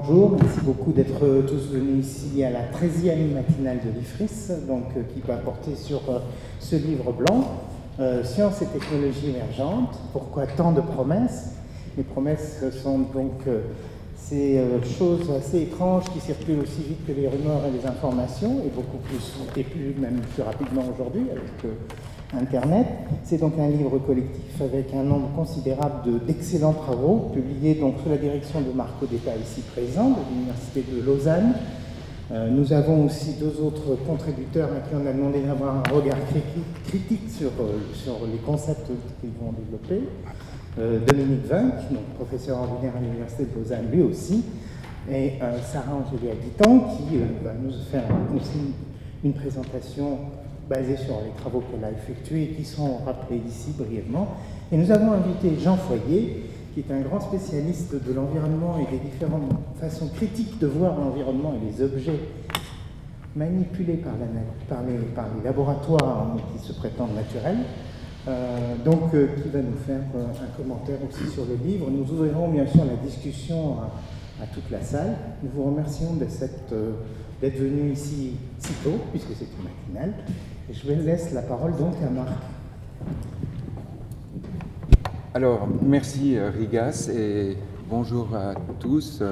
bonjour, merci beaucoup d'être tous venus ici à la 13e matinale de l'IFRIS, qui va porter sur ce livre blanc, Sciences et technologies émergentes, pourquoi tant de promesses? Les promesses sont donc ces choses assez étranges qui circulent aussi vite que les rumeurs et les informations, et beaucoup plus, même plus rapidement aujourd'hui avec Internet. C'est donc un livre collectif avec un nombre considérable d'excellents travaux, publiés donc sous la direction de Marc Odetta, ici présent, de l'Université de Lausanne. Nous avons aussi deux autres contributeurs à qui on a demandé d'avoir un regard critique sur les concepts qu'ils vont développer. Dominique Vunk, donc professeur ordinaire à l'Université de Lausanne, lui aussi, et Sarah Angélie Habitant, qui va nous faire aussi une présentation basée sur les travaux qu'elle a effectués et qui sont rappelés ici brièvement. Et nous avons invité Jean Foyer, qui est un grand spécialiste de l'environnement et des différentes façons critiques de voir l'environnement et les objets manipulés par les laboratoires, mais qui se prétendent naturels. Qui va nous faire un commentaire aussi sur le livre. Nous ouvrirons bien sûr la discussion à toute la salle. Nous vous remercions d'être venu ici si tôt, puisque c'est une matinale. Et je vous laisse la parole donc à Marc. Alors, merci Rigas et bonjour à tous.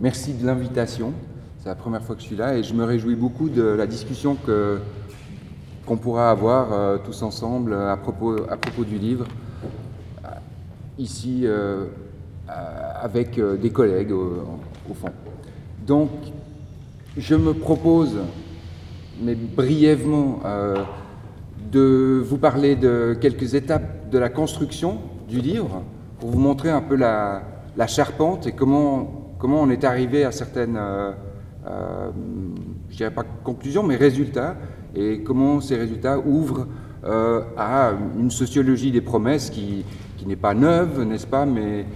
Merci de l'invitation. C'est la première fois que je suis là et je me réjouis beaucoup de la discussion qu'on pourra avoir tous ensemble à propos du livre, ici avec des collègues au fond. Donc, je me propose, mais brièvement, de vous parler de quelques étapes de la construction du livre, pour vous montrer un peu la charpente et comment on est arrivé à certaines, je dirais pas conclusions, mais résultats, et comment ces résultats ouvrent à une sociologie des promesses qui n'est pas neuve, n'est-ce pas, mais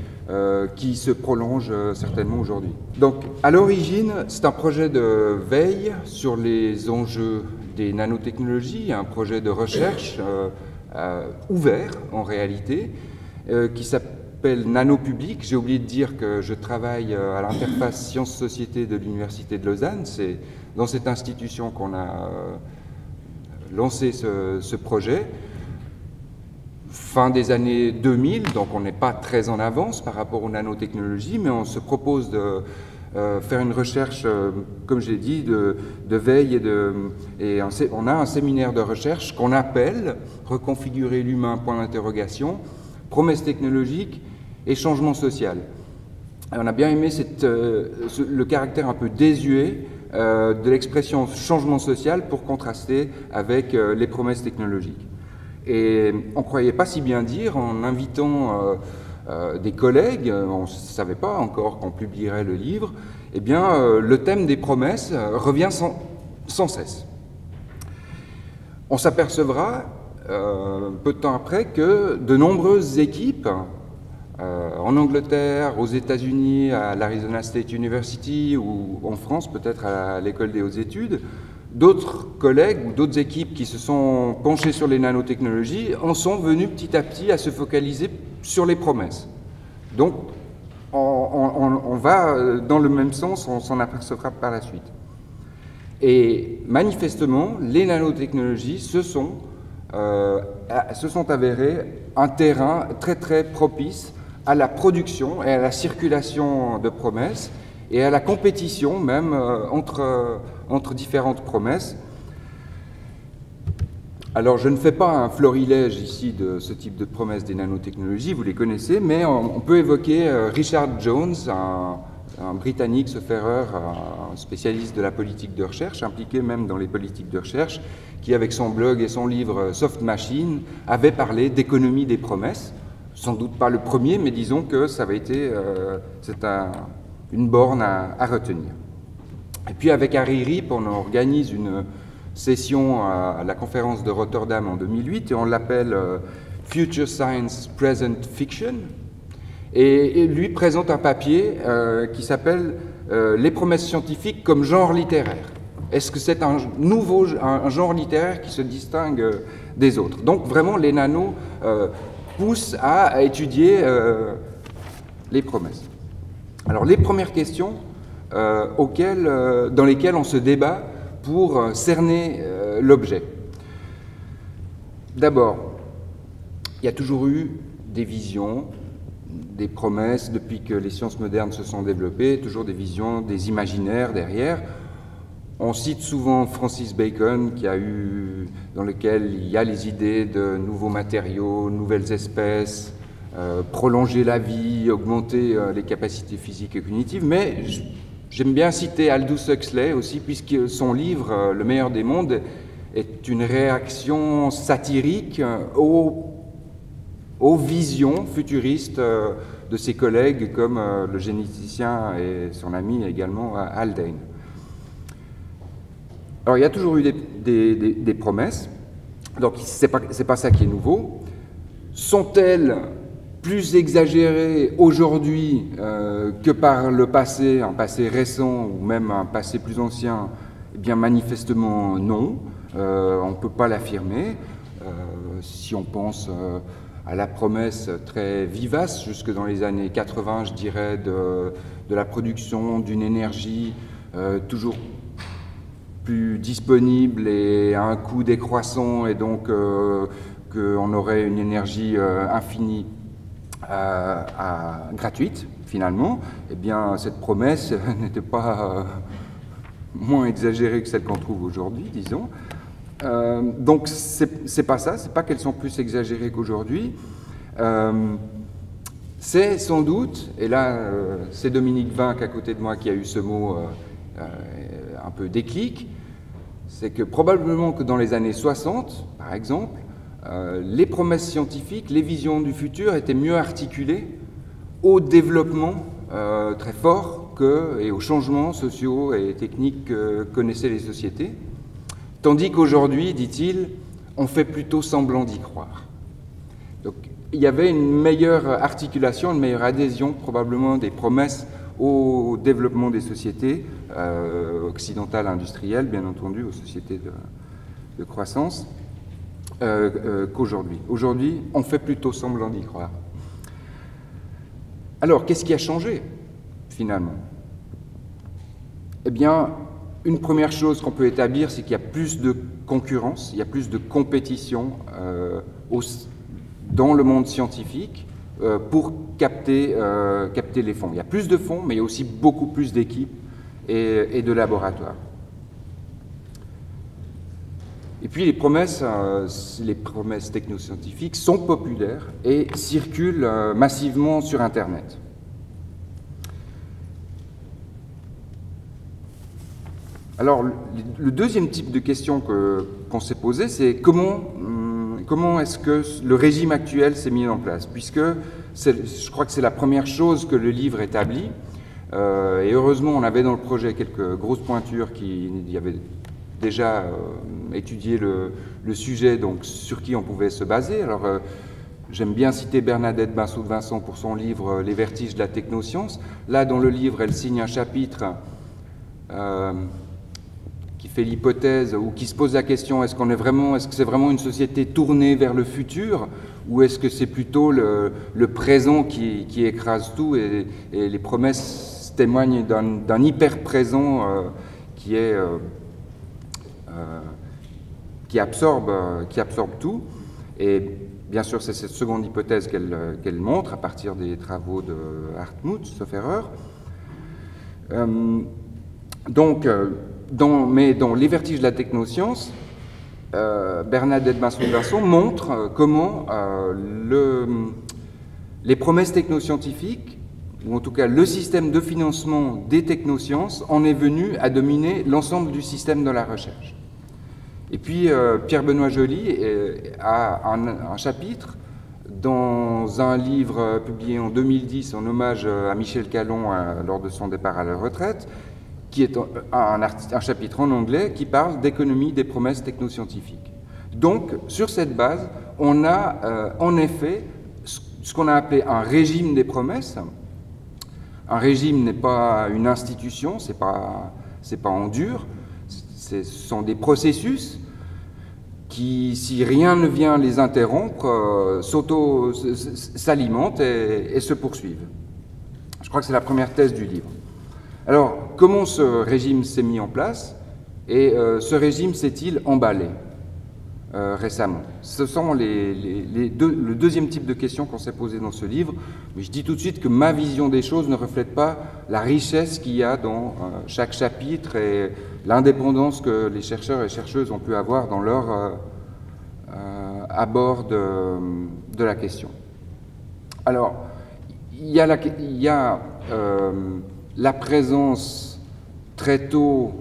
qui se prolonge certainement aujourd'hui. Donc, à l'origine, c'est un projet de veille sur les enjeux des nanotechnologies, un projet de recherche ouvert en réalité, qui s'appelle Nanopublic. J'ai oublié de dire que je travaille à l'interface sciences-société de l'Université de Lausanne. C'est dans cette institution qu'on a lancé ce projet. Fin des années 2000, donc on n'est pas très en avance par rapport aux nanotechnologies, mais on se propose de faire une recherche, comme je l'ai dit, de veille et on a un séminaire de recherche qu'on appelle « Reconfigurer l'humain, point d'interrogation, promesses technologiques et changement social ». On a bien aimé le caractère un peu désuet de l'expression « changement social » pour contraster avec les promesses technologiques. Et on ne croyait pas si bien dire en invitant des collègues, on ne savait pas encore qu'on publierait le livre, eh bien le thème des promesses revient sans cesse. On s'apercevra peu de temps après que de nombreuses équipes en Angleterre, aux États-Unis, à l'Arizona State University ou en France peut-être à l'École des hautes études, d'autres collègues ou d'autres équipes qui se sont penchées sur les nanotechnologies en sont venus petit à petit à se focaliser sur les promesses. Donc, on va dans le même sens, on s'en apercevra par la suite. Et manifestement, les nanotechnologies se sont avérées un terrain très très propice à la production et à la circulation de promesses et à la compétition même entre différentes promesses. Alors je ne fais pas un florilège ici de ce type de promesses des nanotechnologies, vous les connaissez, mais on peut évoquer Richard Jones, un Britannique, sauf erreur, un spécialiste de la politique de recherche, impliqué même dans les politiques de recherche, qui avec son blog et son livre Soft Machine avait parlé d'économie des promesses. Sans doute pas le premier, mais disons que ça avait été une borne à retenir. Et puis avec Harry Ripp, on organise une session à la conférence de Rotterdam en 2008 et on l'appelle Future Science Present Fiction. Et lui présente un papier qui s'appelle Les promesses scientifiques comme genre littéraire. Est-ce que c'est un genre littéraire qui se distingue des autres? Donc vraiment les nanos poussent à étudier les promesses. Alors les premières questions dans lesquels on se débat pour cerner l'objet. D'abord, il y a toujours eu des visions, des promesses, depuis que les sciences modernes se sont développées, toujours des visions, des imaginaires derrière. On cite souvent Francis Bacon, dans lequel il y a les idées de nouveaux matériaux, nouvelles espèces, prolonger la vie, augmenter les capacités physiques et cognitives, mais j'aime bien citer Aldous Huxley aussi, puisque son livre « Le meilleur des mondes » est une réaction satirique aux visions futuristes de ses collègues comme le généticien et son ami également Haldane. Alors il y a toujours eu des promesses, donc c'est pas ça qui est nouveau. Sont-elles plus exagérées aujourd'hui que par le passé, un passé récent ou même un passé plus ancien? Eh bien manifestement non, on ne peut pas l'affirmer. Si on pense à la promesse très vivace, jusque dans les années 80, je dirais, de la production d'une énergie toujours plus disponible et à un coût décroissant, et donc qu'on aurait une énergie infinie gratuite, finalement, eh bien cette promesse n'était pas moins exagérée que celle qu'on trouve aujourd'hui, disons. Donc c'est pas ça, c'est pas qu'elles sont plus exagérées qu'aujourd'hui. C'est sans doute, et là c'est Dominique Vinck à côté de moi qui a eu ce mot un peu déclic, c'est que probablement que dans les années 60, par exemple, les promesses scientifiques, les visions du futur étaient mieux articulées au développement très fort et aux changements sociaux et techniques que connaissaient les sociétés. Tandis qu'aujourd'hui, dit-il, on fait plutôt semblant d'y croire. Donc il y avait une meilleure articulation, une meilleure adhésion probablement des promesses au développement des sociétés occidentales industrielles, bien entendu, aux sociétés de croissance, qu'aujourd'hui. Aujourd'hui, on fait plutôt semblant d'y croire. Alors, qu'est-ce qui a changé, finalement? Eh bien, une première chose qu'on peut établir, c'est qu'il y a plus de concurrence, il y a plus de compétition dans le monde scientifique pour capter les fonds. Il y a plus de fonds, mais il y a aussi beaucoup plus d'équipes et de laboratoires. Et puis les promesses technoscientifiques sont populaires et circulent massivement sur Internet. Alors, le deuxième type de question qu'on s'est posé, c'est comment est-ce que le régime actuel s'est mis en place, puisque je crois que c'est la première chose que le livre établit, et heureusement on avait dans le projet quelques grosses pointures qui avaient déjà étudié le sujet, donc sur qui on pouvait se baser. Alors j'aime bien citer Bernadette Massoud-Vincent pour son livre « Les vertiges de la technoscience ». Là, dans le livre, elle signe un chapitre qui fait l'hypothèse ou qui se pose la question, est-ce que c'est vraiment une société tournée vers le futur, ou est-ce que c'est plutôt le présent qui écrase tout, et les promesses témoignent d'un hyper-présent qui absorbe tout. Et bien sûr, c'est cette seconde hypothèse qu'elle montre à partir des travaux de Hartmut, sauf erreur. Mais dans Les vertiges de la technoscience, Bernadette Massoud-Vincent montre comment les promesses technoscientifiques, ou en tout cas le système de financement des technosciences, en est venu à dominer l'ensemble du système de la recherche. Et puis Pierre-Benoît Joly a un chapitre dans un livre publié en 2010 en hommage à Michel Callon lors de son départ à la retraite, qui est un chapitre en anglais qui parle d'économie des promesses technoscientifiques. Donc, sur cette base, on a en effet ce qu'on a appelé un régime des promesses. Un régime n'est pas une institution, c'est pas en dur, ce sont des processus qui, si rien ne vient les interrompre, s'alimentent et se poursuivent. Je crois que c'est la première thèse du livre. Alors, comment ce régime s'est mis en place et ce régime s'est-il emballé récemment? Ce sont le deuxième type de questions qu'on s'est posé dans ce livre, mais je dis tout de suite que ma vision des choses ne reflète pas la richesse qu'il y a dans chaque chapitre et l'indépendance que les chercheurs et chercheuses ont pu avoir dans leur abord de la question. Alors, il y a la présence très tôt,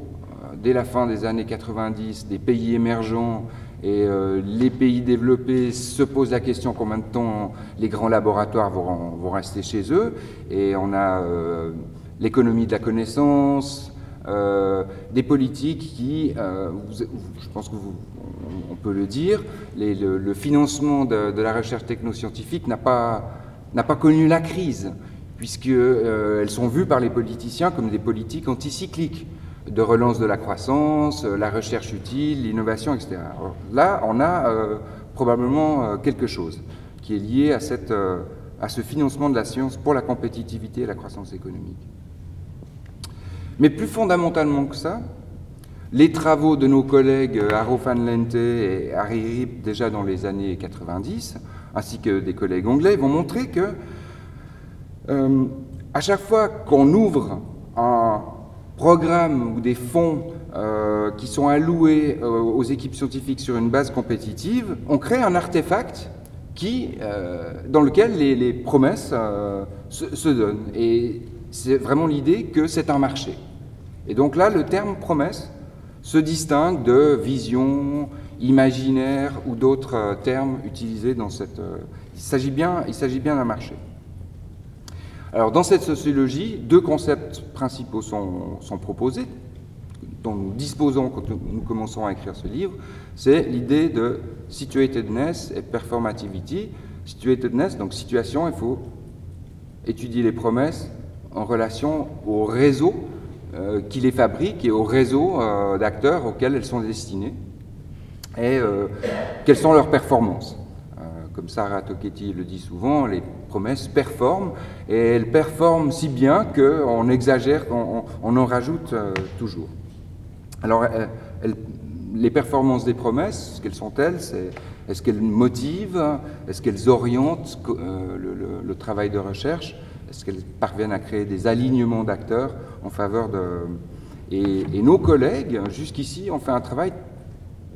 dès la fin des années 90, des pays émergents et les pays développés se posent la question combien de temps les grands laboratoires vont rester chez eux. Et on a l'économie de la connaissance, des politiques qui, je pense qu'on peut le dire, le financement de la recherche technoscientifique n'a pas connu la crise, puisqu'elles sont vues par les politiciens comme des politiques anticycliques, de relance de la croissance, la recherche utile, l'innovation, etc. Alors là, on a probablement quelque chose qui est lié à ce financement de la science pour la compétitivité et la croissance économique. Mais plus fondamentalement que ça, les travaux de nos collègues Haro van Lente et Harry Ripp, déjà dans les années 90, ainsi que des collègues anglais, vont montrer que à chaque fois qu'on ouvre un programme ou des fonds qui sont alloués aux équipes scientifiques sur une base compétitive, on crée un artefact dans lequel les promesses se donnent. Et c'est vraiment l'idée que c'est un marché. Et donc là, le terme promesse se distingue de vision, imaginaire ou d'autres termes utilisés dans cette... Il s'agit bien d'un marché. Alors, dans cette sociologie, deux concepts principaux sont proposés, dont nous disposons quand nous commençons à écrire ce livre. C'est l'idée de situatedness et performativity. Situatedness, donc situation, il faut étudier les promesses en relation au réseau qui les fabrique et au réseau d'acteurs auxquels elles sont destinées, et quelles sont leurs performances. Comme Sarah Tocchetti le dit souvent, les promesses performent, et elles performent si bien qu'on exagère, on en rajoute toujours. Alors, les performances des promesses, quelles sont-elles? Est-ce qu'elles motivent? Est-ce qu'elles orientent le travail de recherche? Est-ce qu'elles parviennent à créer des alignements d'acteurs en faveur de... Et nos collègues, jusqu'ici, ont fait un travail,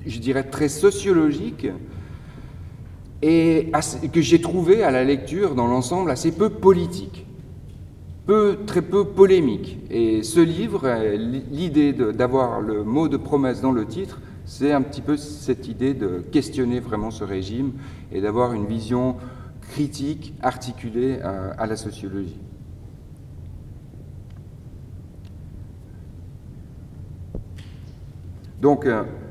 je dirais, très sociologique, et que j'ai trouvé à la lecture, dans l'ensemble, assez peu politique, très peu polémique. Et ce livre, l'idée d'avoir le mot de promesse dans le titre, c'est un petit peu cette idée de questionner vraiment ce régime et d'avoir une vision critique, articulée à la sociologie. Donc,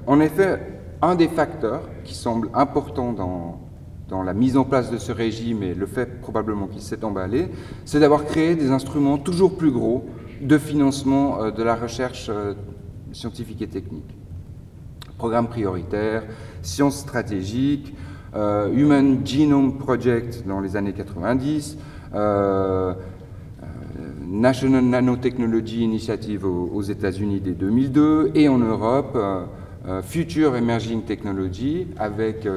en effet, un des facteurs qui semble important dans la mise en place de ce régime et le fait probablement qu'il s'est emballé, c'est d'avoir créé des instruments toujours plus gros de financement de la recherche scientifique et technique. Programmes prioritaires, sciences stratégiques, Human Genome Project dans les années 90, National Nanotechnology Initiative aux États-Unis dès 2002 et en Europe, Future Emerging Technology avec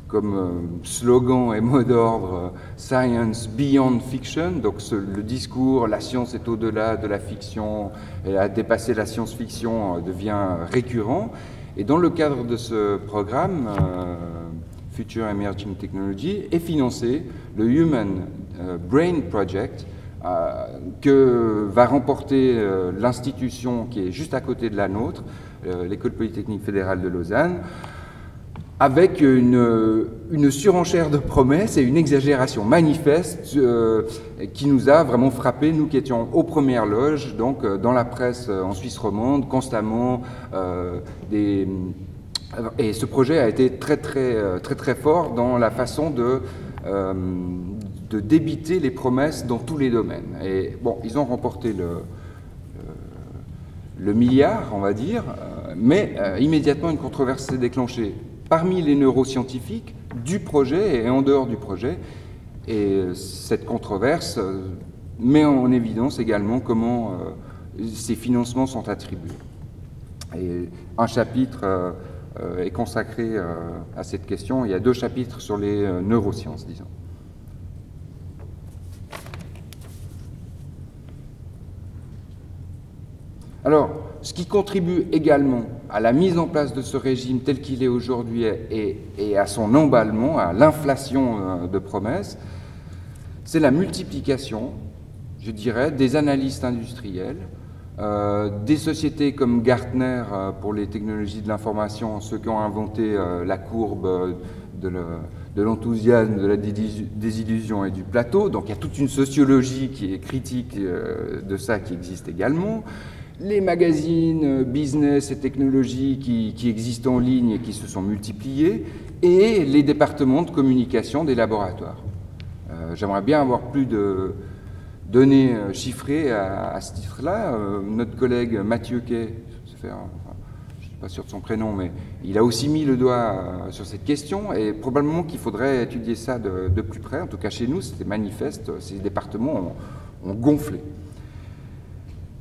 comme slogan et mot d'ordre Science Beyond Fiction, donc le discours la science est au-delà de la fiction et à dépasser la science-fiction devient récurrent. Et dans le cadre de ce programme, Future Emerging Technology, est financé le Human Brain Project que va remporter l'institution qui est juste à côté de la nôtre, l'École Polytechnique Fédérale de Lausanne, avec une surenchère de promesses et une exagération manifeste qui nous a vraiment frappé, nous qui étions aux premières loges, donc dans la presse en Suisse romande, constamment. Et ce projet a été très fort dans la façon de débiter les promesses dans tous les domaines. Et bon, ils ont remporté le milliard, on va dire, mais immédiatement une controverse s'est déclenchée parmi les neuroscientifiques du projet et en dehors du projet. Et cette controverse met en évidence également comment ces financements sont attribués. Et un chapitre est consacré à cette question. Il y a 2 chapitres sur les neurosciences, disons. Alors, ce qui contribue également à la mise en place de ce régime tel qu'il est aujourd'hui et à son emballement, à l'inflation de promesses, c'est la multiplication, je dirais, des analystes industriels, des sociétés comme Gartner pour les technologies de l'information, ceux qui ont inventé la courbe de l'enthousiasme, de la désillusion et du plateau. Donc il y a toute une sociologie qui est critique de ça qui existe également. Les magazines business et technologie qui existent en ligne et qui se sont multipliés, et les départements de communication des laboratoires. J'aimerais bien avoir plus de données chiffrées à ce titre-là. Notre collègue Mathieu Quay, je ne suis pas sûr de son prénom, mais il a aussi mis le doigt sur cette question, et probablement qu'il faudrait étudier ça de plus près. En tout cas, chez nous, c'était manifeste, ces départements ont gonflé.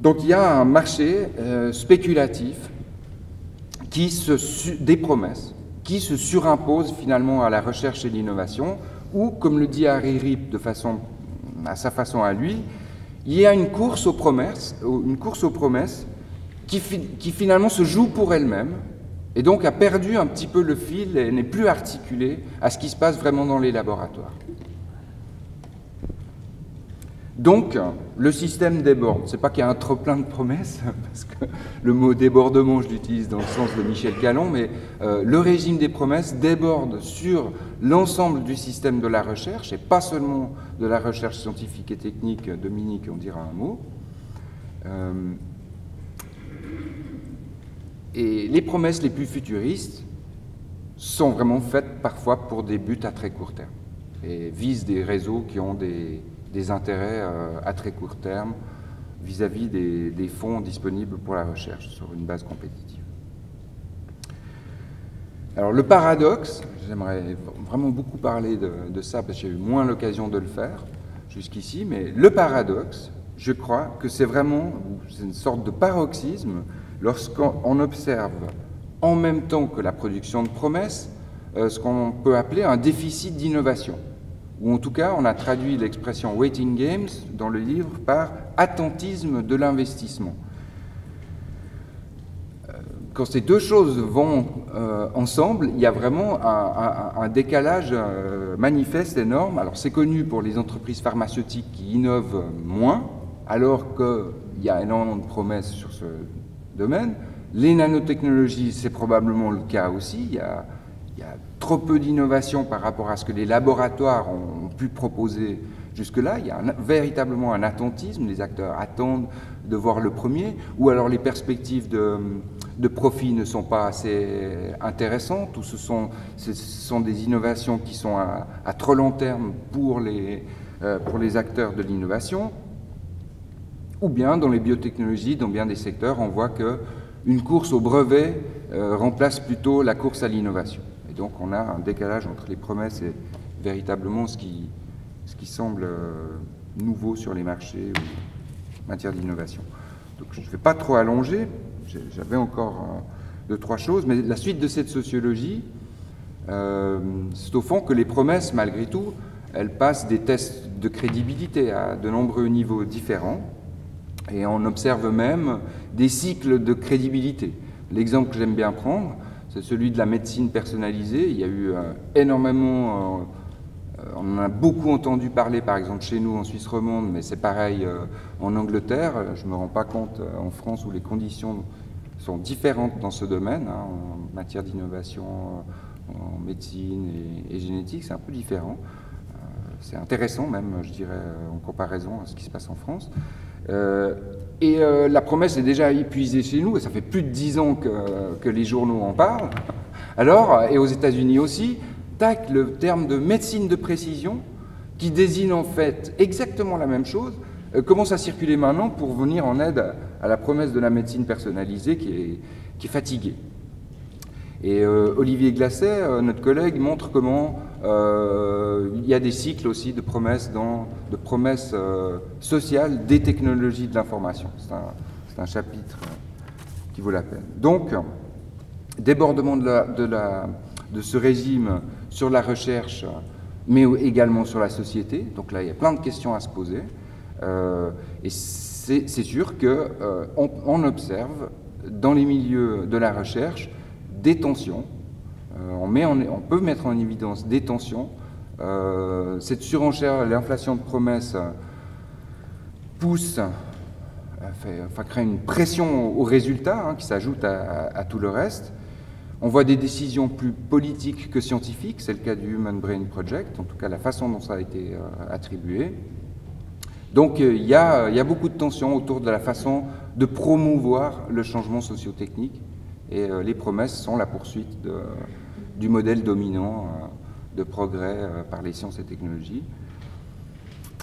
Donc il y a un marché spéculatif des promesses qui se surimposent finalement à la recherche et l'innovation, ou, comme le dit Harry Rip à sa façon à lui, il y a une course aux promesses qui finalement se joue pour elle-même, et donc a perdu un petit peu le fil et n'est plus articulée à ce qui se passe vraiment dans les laboratoires. Donc, le système déborde. Ce n'est pas qu'il y a un trop-plein de promesses, parce que le mot débordement, je l'utilise dans le sens de Michel Callon, mais le régime des promesses déborde sur l'ensemble du système de la recherche, et pas seulement de la recherche scientifique et technique. Dominique en dira un mot. Et les promesses les plus futuristes sont vraiment faites parfois pour des buts à très court terme, et visent des réseaux qui ont des intérêts à très court terme vis-à-vis des fonds disponibles pour la recherche sur une base compétitive. Alors le paradoxe, j'aimerais vraiment beaucoup parler de ça parce que j'ai eu moins l'occasion de le faire jusqu'ici, mais le paradoxe, je crois que c'est une sorte de paroxysme lorsqu'on observe en même temps que la production de promesses ce qu'on peut appeler un déficit d'innovation. Ou en tout cas, on a traduit l'expression « waiting games » dans le livre par « attentisme de l'investissement ». Quand ces deux choses vont ensemble, il y a vraiment un décalage manifeste, énorme. Alors c'est connu pour les entreprises pharmaceutiques qui innovent moins, alors qu'il y a énormément de promesses sur ce domaine. Les nanotechnologies, c'est probablement le cas aussi. Il y a trop peu d'innovation par rapport à ce que les laboratoires ont pu proposer jusque-là. Il y a véritablement un attentisme, les acteurs attendent de voir le premier, ou alors les perspectives de profit ne sont pas assez intéressantes, ou ce sont des innovations qui sont à trop long terme pour les acteurs de l'innovation, ou bien dans les biotechnologies, dans bien des secteurs, on voit qu'une course au brevet remplace plutôt la course à l'innovation. Et donc on a un décalage entre les promesses et véritablement ce qui semble nouveau sur les marchés en matière d'innovation. Donc je ne vais pas trop allonger, j'avais encore 2-3 choses, mais la suite de cette sociologie, c'est au fond que les promesses, malgré tout, elles passent des tests de crédibilité à de nombreux niveaux différents, et on observe même des cycles de crédibilité. L'exemple que j'aime bien prendre, c'est celui de la médecine personnalisée. Il y a eu énormément, on en a beaucoup entendu parler, par exemple chez nous en Suisse romande, mais c'est pareil en Angleterre. Je ne me rends pas compte en France où les conditions sont différentes dans ce domaine, hein, en matière d'innovation, en médecine et génétique, c'est un peu différent. C'est intéressant même, je dirais, en comparaison à ce qui se passe en France. La promesse est déjà épuisée chez nous, et ça fait plus de 10 ans que les journaux en parlent. Alors, et aux États-Unis aussi, tac, le terme de médecine de précision, qui désigne en fait exactement la même chose, commence à circuler maintenant pour venir en aide à la promesse de la médecine personnalisée qui est fatiguée. Et Olivier Glasset, notre collègue, montre comment il y a des cycles aussi de promesses, sociales des technologies de l'information. C'est un chapitre qui vaut la peine. Donc, débordement de ce régime sur la recherche, mais également sur la société. Donc là, il y a plein de questions à se poser. Et c'est sûr qu'on observe dans les milieux de la recherche des tensions. On peut mettre en évidence des tensions. Cette surenchère, l'inflation de promesses crée une pression aux résultats qui s'ajoute à tout le reste. On voit des décisions plus politiques que scientifiques, c'est le cas du Human Brain Project, en tout cas la façon dont ça a été attribué. Donc il y a beaucoup de tensions autour de la façon de promouvoir le changement socio-technique, et les promesses sont la poursuite du modèle dominant de progrès par les sciences et technologies.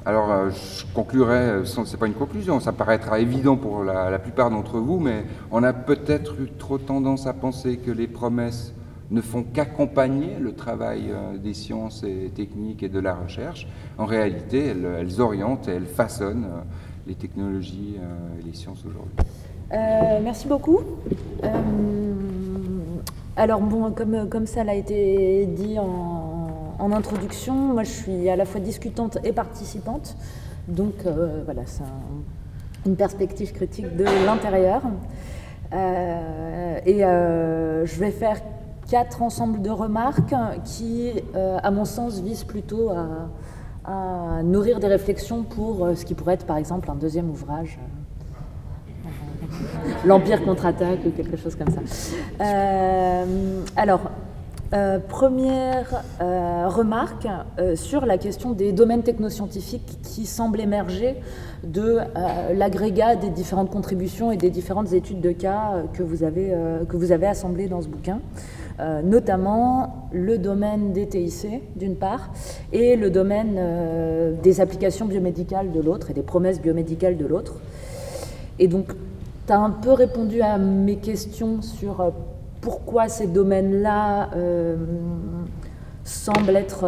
Alors je conclurai, c'est pas une conclusion, ça paraîtra évident pour la plupart d'entre vous, mais on a peut-être eu trop tendance à penser que les promesses ne font qu'accompagner le travail des sciences et techniques et de la recherche. En réalité, elles orientent et elles façonnent les technologies et les sciences aujourd'hui. Merci beaucoup. Alors bon, comme ça l'a été dit en introduction, moi je suis à la fois discutante et participante, donc voilà, c'est une perspective critique de l'intérieur. Je vais faire 4 ensembles de remarques qui, à mon sens, visent plutôt à nourrir des réflexions pour ce qui pourrait être, par exemple, un deuxième ouvrage, l'Empire contre-attaque ou quelque chose comme ça. Première remarque sur la question des domaines technoscientifiques qui semblent émerger de l'agrégat des différentes contributions et des différentes études de cas que vous avez assemblées dans ce bouquin. Notamment le domaine des TIC d'une part et le domaine des applications biomédicales de l'autre et des promesses biomédicales de l'autre. Et donc, tu as un peu répondu à mes questions sur pourquoi ces domaines-là semblent être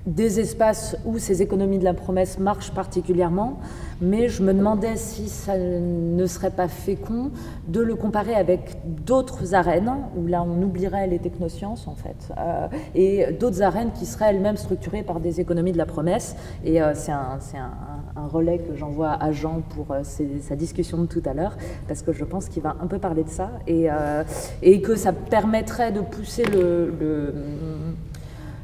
des espaces où ces économies de la promesse marchent particulièrement, mais je me demandais si ça ne serait pas fécond de le comparer avec d'autres arènes, où là on oublierait les technosciences en fait, et d'autres arènes qui seraient elles-mêmes structurées par des économies de la promesse, et c'est un relais que j'envoie à Jean pour sa discussion de tout à l'heure, parce que je pense qu'il va un peu parler de ça, et que ça permettrait de pousser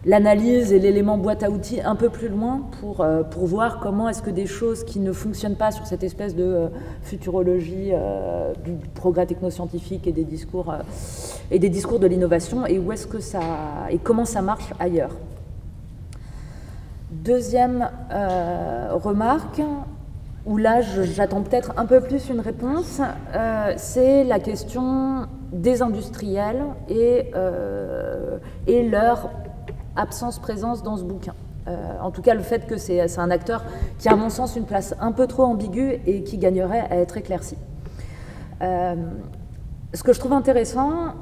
l'analyse et l'élément boîte à outils un peu plus loin pour voir comment est-ce que des choses qui ne fonctionnent pas sur cette espèce de futurologie du progrès technoscientifique et des discours de l'innovation, et où est-ce que et comment ça marche ailleurs. Deuxième remarque, où là j'attends peut-être un peu plus une réponse, c'est la question des industriels et leur absence-présence dans ce bouquin. En tout cas, le fait que c'est un acteur qui a, à mon sens, une place un peu trop ambiguë et qui gagnerait à être éclairci. Ce que je trouve intéressant,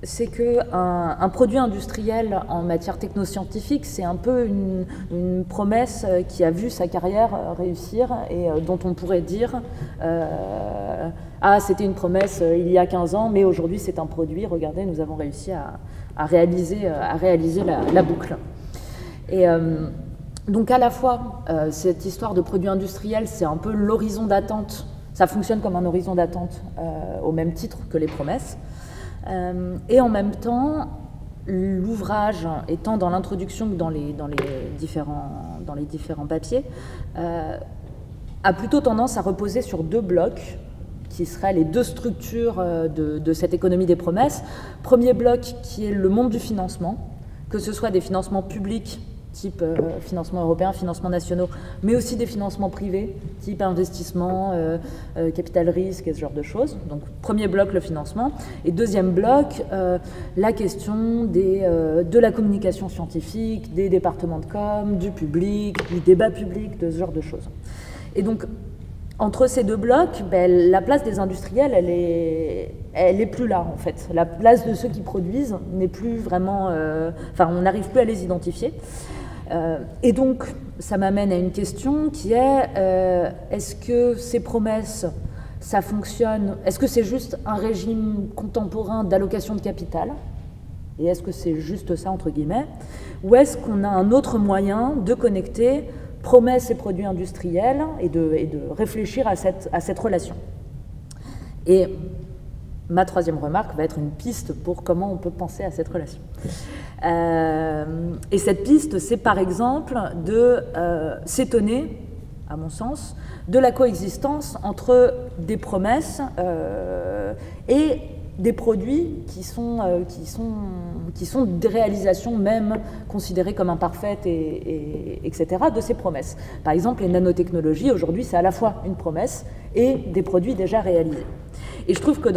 c'est qu'un produit industriel en matière technoscientifique, c'est un peu une promesse qui a vu sa carrière réussir et dont on pourrait dire ah, c'était une promesse il y a 15 ans, mais aujourd'hui c'est un produit, regardez, nous avons réussi à réaliser la boucle. Et donc à la fois, cette histoire de produit industriel, c'est un peu l'horizon d'attente, ça fonctionne comme un horizon d'attente au même titre que les promesses. Et en même temps, l'ouvrage étant dans l'introduction que dans les différents papiers, a plutôt tendance à reposer sur 2 blocs qui seraient les 2 structures de cette économie des promesses. Premier bloc qui est le monde du financement, que ce soit des financements publics, type financement européen, financements nationaux, mais aussi des financements privés, type investissement, capital risque et ce genre de choses. Donc premier bloc, le financement. Et deuxième bloc, la question de la communication scientifique, des départements de com, du public, du débat public, de ce genre de choses. Et donc, entre ces deux blocs, ben, la place des industriels, elle est plus là en fait. La place de ceux qui produisent n'est plus vraiment... Enfin, on n'arrive plus à les identifier. Et donc, ça m'amène à une question qui est, est-ce que ces promesses, ça fonctionne? Est-ce que c'est juste un régime contemporain d'allocation de capital? Et est-ce que c'est juste ça, entre guillemets? Ou est-ce qu'on a un autre moyen de connecter promesses et produits industriels et de réfléchir à cette relation? Et ma troisième remarque va être une piste pour comment on peut penser à cette relation. Et cette piste, c'est par exemple de s'étonner, à mon sens, de la coexistence entre des promesses et des produits qui sont des réalisations même considérées comme imparfaites, etc., de ces promesses. Par exemple, les nanotechnologies, aujourd'hui, c'est à la fois une promesse et des produits déjà réalisés. Et je trouve que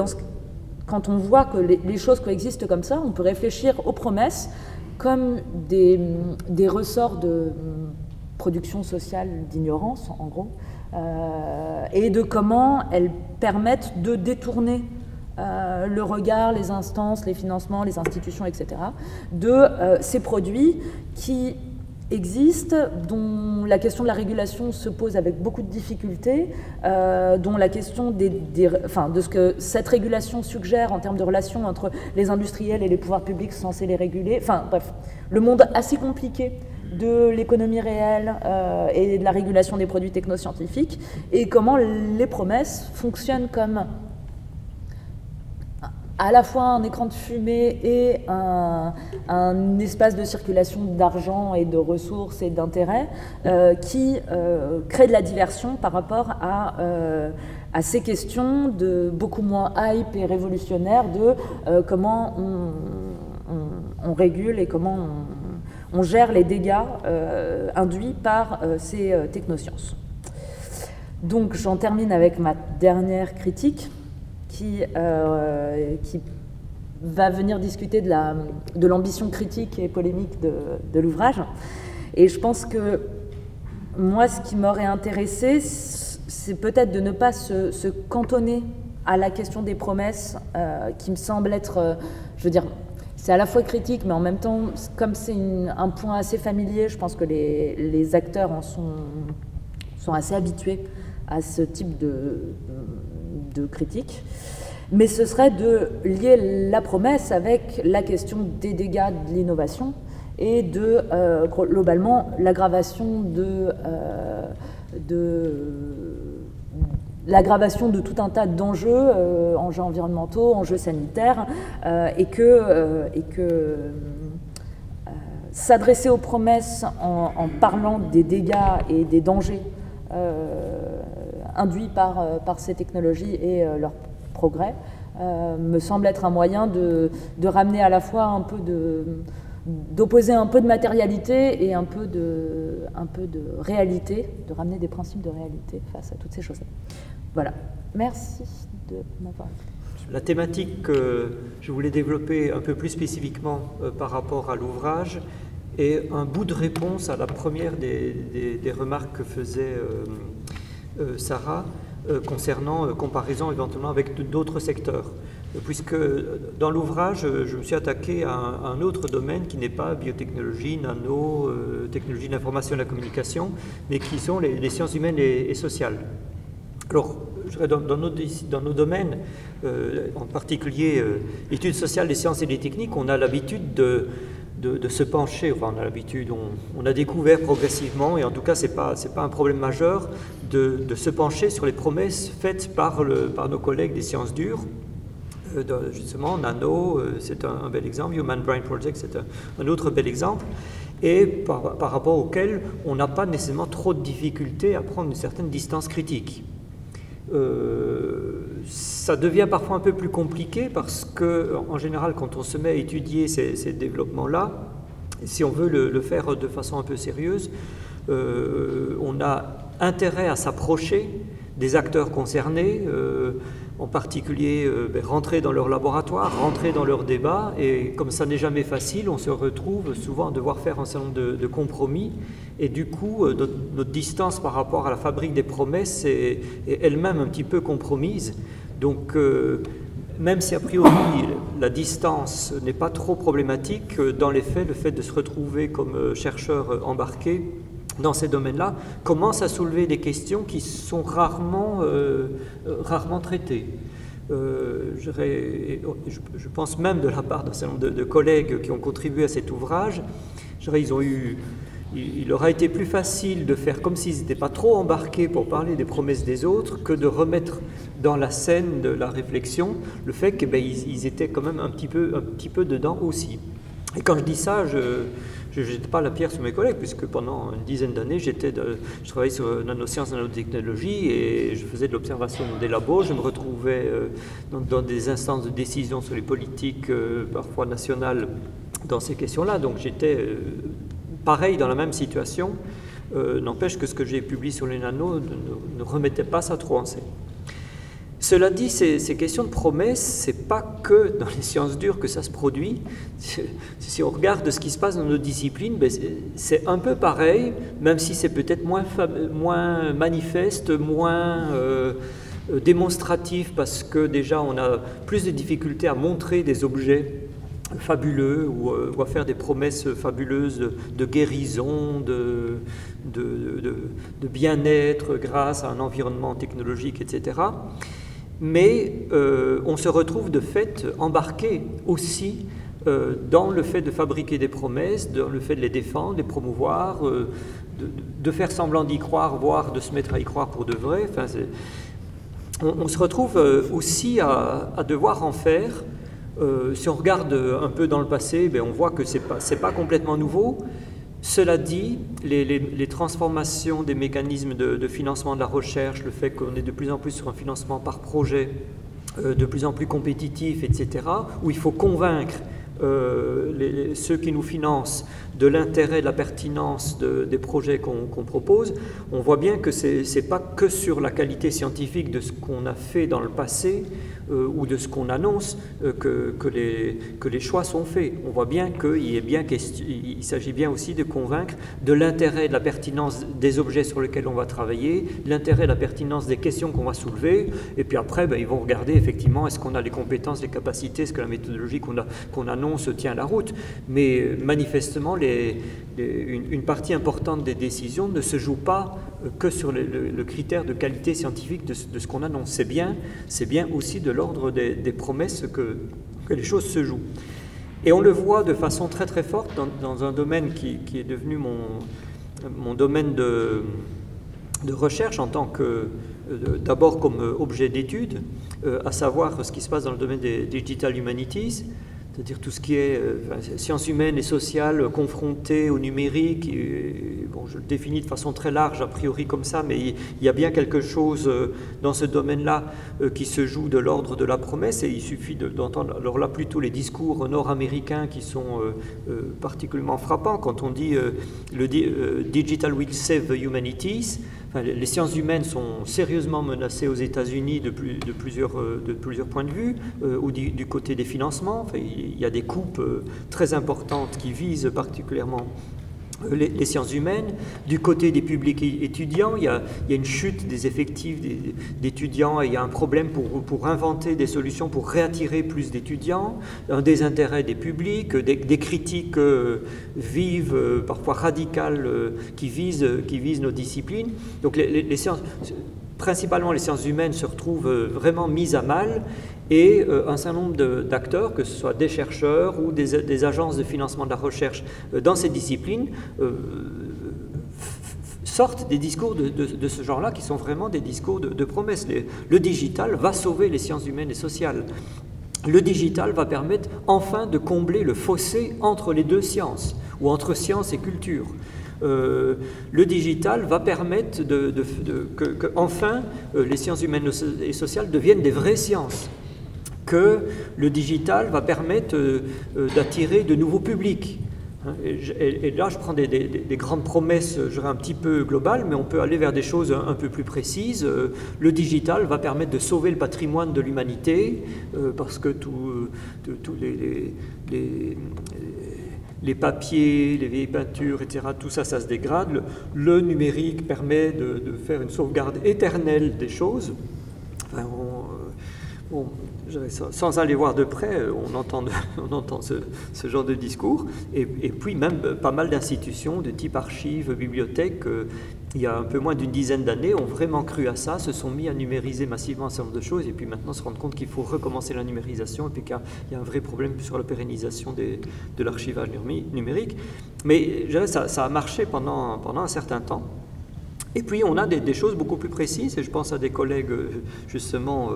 quand on voit que les choses coexistent comme ça, on peut réfléchir aux promesses comme des ressorts de production sociale d'ignorance, en gros, et de comment elles permettent de détourner le regard, les instances, les financements, les institutions, etc., de ces produits qui existent, dont la question de la régulation se pose avec beaucoup de difficultés, dont la question de ce que cette régulation suggère en termes de relations entre les industriels et les pouvoirs publics censés les réguler, enfin bref, le monde assez compliqué de l'économie réelle et de la régulation des produits technoscientifiques, et comment les promesses fonctionnent comme à la fois un écran de fumée et un espace de circulation d'argent et de ressources et d'intérêts qui crée de la diversion par rapport à ces questions de beaucoup moins hype et révolutionnaires de comment on régule et comment on gère les dégâts induits par ces technosciences. Donc j'en termine avec ma dernière critique qui va venir discuter de l'ambition critique et polémique de l'ouvrage. Et je pense que moi, ce qui m'aurait intéressé, c'est peut-être de ne pas se cantonner à la question des promesses, qui me semble être, je veux dire, c'est à la fois critique, mais en même temps, comme c'est un point assez familier, je pense que les acteurs en sont assez habitués à ce type de critique. Mais ce serait de lier la promesse avec la question des dégâts de l'innovation et de, globalement, l'aggravation de tout un tas d'enjeux, enjeux environnementaux, enjeux sanitaires, et que s'adresser aux promesses en parlant des dégâts et des dangers induits par ces technologies et leur progrès me semble être un moyen de ramener à la fois un peu d'opposer un peu de matérialité et un peu de réalité, de ramener des principes de réalité face à toutes ces choses-là. Voilà. Merci de m'avoir écouté. La thématique que je voulais développer un peu plus spécifiquement par rapport à l'ouvrage est un bout de réponse à la première des remarques que faisait Sarah concernant comparaison éventuellement avec d'autres secteurs. Puisque dans l'ouvrage, je me suis attaqué à un autre domaine qui n'est pas biotechnologie, nano, technologie d'information et de la communication, mais qui sont les sciences humaines et sociales. Alors, dans nos domaines, en particulier études sociales des sciences et des techniques, on a l'habitude de se pencher, enfin on a l'habitude, on a découvert progressivement, et en tout cas c'est pas un problème majeur, de se pencher sur les promesses faites par nos collègues des sciences dures. Justement, Nano, c'est un bel exemple, Human Brain Project, c'est un autre bel exemple, et par rapport auquel on n'a pas nécessairement trop de difficultés à prendre une certaine distance critique. Ça devient parfois un peu plus compliqué parce que, en général, quand on se met à étudier ces développements-là, si on veut le faire de façon un peu sérieuse, on a intérêt à s'approcher des acteurs concernés, en particulier rentrer dans leur laboratoire, rentrer dans leur débat, et comme ça n'est jamais facile, on se retrouve souvent à devoir faire un certain nombre de compromis, et du coup notre distance par rapport à la fabrique des promesses est elle-même un petit peu compromise. Donc même si a priori la distance n'est pas trop problématique, dans les faits, le fait de se retrouver comme chercheur embarqué dans ces domaines-là commence à soulever des questions qui sont rarement traitées. Je pense même de la part d'un certain nombre de collègues qui ont contribué à cet ouvrage, il leur a été plus facile de faire comme s'ils n'étaient pas trop embarqués pour parler des promesses des autres que de remettre dans la scène de la réflexion le fait qu'ils étaient quand même un petit peu dedans aussi. Et quand je dis ça, je ne jette pas la pierre sur mes collègues, puisque pendant une dizaine d'années, je travaillais sur nanosciences, nanotechnologie, et je faisais de l'observation dans des labos. Je me retrouvais dans des instances de décision sur les politiques, parfois nationales, dans ces questions-là. Donc j'étais pareil dans la même situation. N'empêche que ce que j'ai publié sur les nanos ne remettait pas ça trop en scène. Cela dit, ces questions de promesses, c'est pas que dans les sciences dures que ça se produit. Si on regarde ce qui se passe dans nos disciplines, c'est un peu pareil, même si c'est peut-être moins manifeste, moins démonstratif, parce que déjà on a plus de difficultés à montrer des objets fabuleux ou à faire des promesses fabuleuses de guérison, de bien-être grâce à un environnement technologique, etc. Mais on se retrouve de fait embarqué aussi dans le fait de fabriquer des promesses, dans le fait de les défendre, de les promouvoir, de faire semblant d'y croire, voire de se mettre à y croire pour de vrai. Enfin, on se retrouve aussi à devoir en faire. Si on regarde un peu dans le passé, on voit que c'est pas complètement nouveau. Cela dit, les transformations des mécanismes de financement de la recherche, le fait qu'on est de plus en plus sur un financement par projet, de plus en plus compétitif, etc., où il faut convaincre ceux qui nous financent de l'intérêt, de la pertinence des projets qu'on propose, on voit bien que ce n'est pas que sur la qualité scientifique de ce qu'on a fait dans le passé ou de ce qu'on annonce que les choix sont faits. On voit bien qu'il s'agit bien aussi de convaincre de l'intérêt, de la pertinence des objets sur lesquels on va travailler, de l'intérêt, de la pertinence des questions qu'on va soulever, et puis après, ils vont regarder effectivement est-ce qu'on a les compétences, les capacités, est-ce que la méthodologie qu'on annonce tient la route. Mais manifestement, une partie importante des décisions ne se joue pas que sur le critère de qualité scientifique de ce qu'on annonce. C'est bien aussi de l'ordre des promesses que les choses se jouent. Et on le voit de façon très très forte dans un domaine qui est devenu mon domaine de recherche en tant que, d'abord comme objet d'étude, à savoir ce qui se passe dans le domaine des Digital Humanities, c'est-à-dire tout ce qui est sciences humaines et sociales confrontées au numérique. Je le définis de façon très large, a priori comme ça, mais il y a bien quelque chose dans ce domaine-là qui se joue de l'ordre de la promesse, et il suffit d'entendre, alors là plutôt les discours nord-américains qui sont particulièrement frappants, quand on dit Digital will save the humanities. Enfin, les sciences humaines sont sérieusement menacées aux États-Unis de plusieurs points de vue, ou du côté des financements. Enfin, il y a des coupes très importantes qui visent particulièrement les sciences humaines. Du côté des publics étudiants, il y a une chute des effectifs d'étudiants, et il y a un problème pour inventer des solutions pour réattirer plus d'étudiants, un désintérêt des publics, des critiques vives, parfois radicales, qui visent nos disciplines. Donc les sciences, principalement les sciences humaines, se retrouvent vraiment mises à mal, et un certain nombre d'acteurs, que ce soit des chercheurs ou des agences de financement de la recherche dans ces disciplines, sortent des discours de ce genre-là qui sont vraiment des discours de promesses. Le digital va sauver les sciences humaines et sociales. Le digital va permettre enfin de combler le fossé entre les deux sciences, ou entre science et culture. Le digital va permettre que enfin les sciences humaines et sociales deviennent des vraies sciences, que le digital va permettre d'attirer de nouveaux publics, Et là, je prends des grandes promesses, je dirais un petit peu globales, mais on peut aller vers des choses un peu plus précises. Le digital va permettre de sauver le patrimoine de l'humanité, parce que tous les papiers, les vieilles peintures, etc., tout ça, ça se dégrade. Le numérique permet de faire une sauvegarde éternelle des choses. Enfin, sans aller voir de près, on entend ce genre de discours. Et puis même pas mal d'institutions de type archives, bibliothèques, il y a un peu moins d'une dizaine d'années, ont vraiment cru à ça, se sont mis à numériser massivement un certain nombre de choses, et puis maintenant se rendent compte qu'il faut recommencer la numérisation, et puis qu'il y a un vrai problème sur la pérennisation de l'archivage numérique. Mais je dirais, ça a marché pendant un certain temps. Et puis on a des choses beaucoup plus précises, et je pense à des collègues justement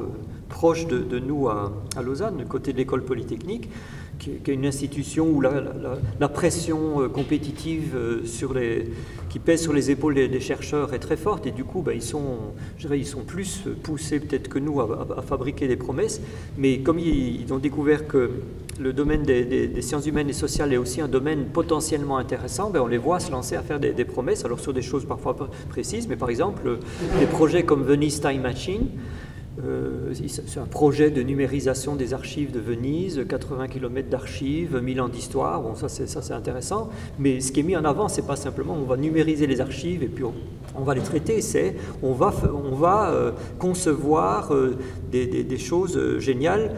proches de nous à Lausanne, du côté de l'école polytechnique, qui est une institution où la pression compétitive qui pèse sur les épaules des chercheurs est très forte, et du coup ils sont plus poussés peut-être que nous à fabriquer des promesses, mais comme ils ont découvert que le domaine des sciences humaines et sociales est aussi un domaine potentiellement intéressant, on les voit se lancer à faire des promesses, alors sur des choses parfois précises, mais par exemple des projets comme Venice Time Machine. C'est un projet de numérisation des archives de Venise, 80 km d'archives, 1000 ans d'histoire, bon ça c'est intéressant, mais ce qui est mis en avant, c'est pas simplement on va numériser les archives et puis on va les traiter, c'est on va concevoir des choses géniales,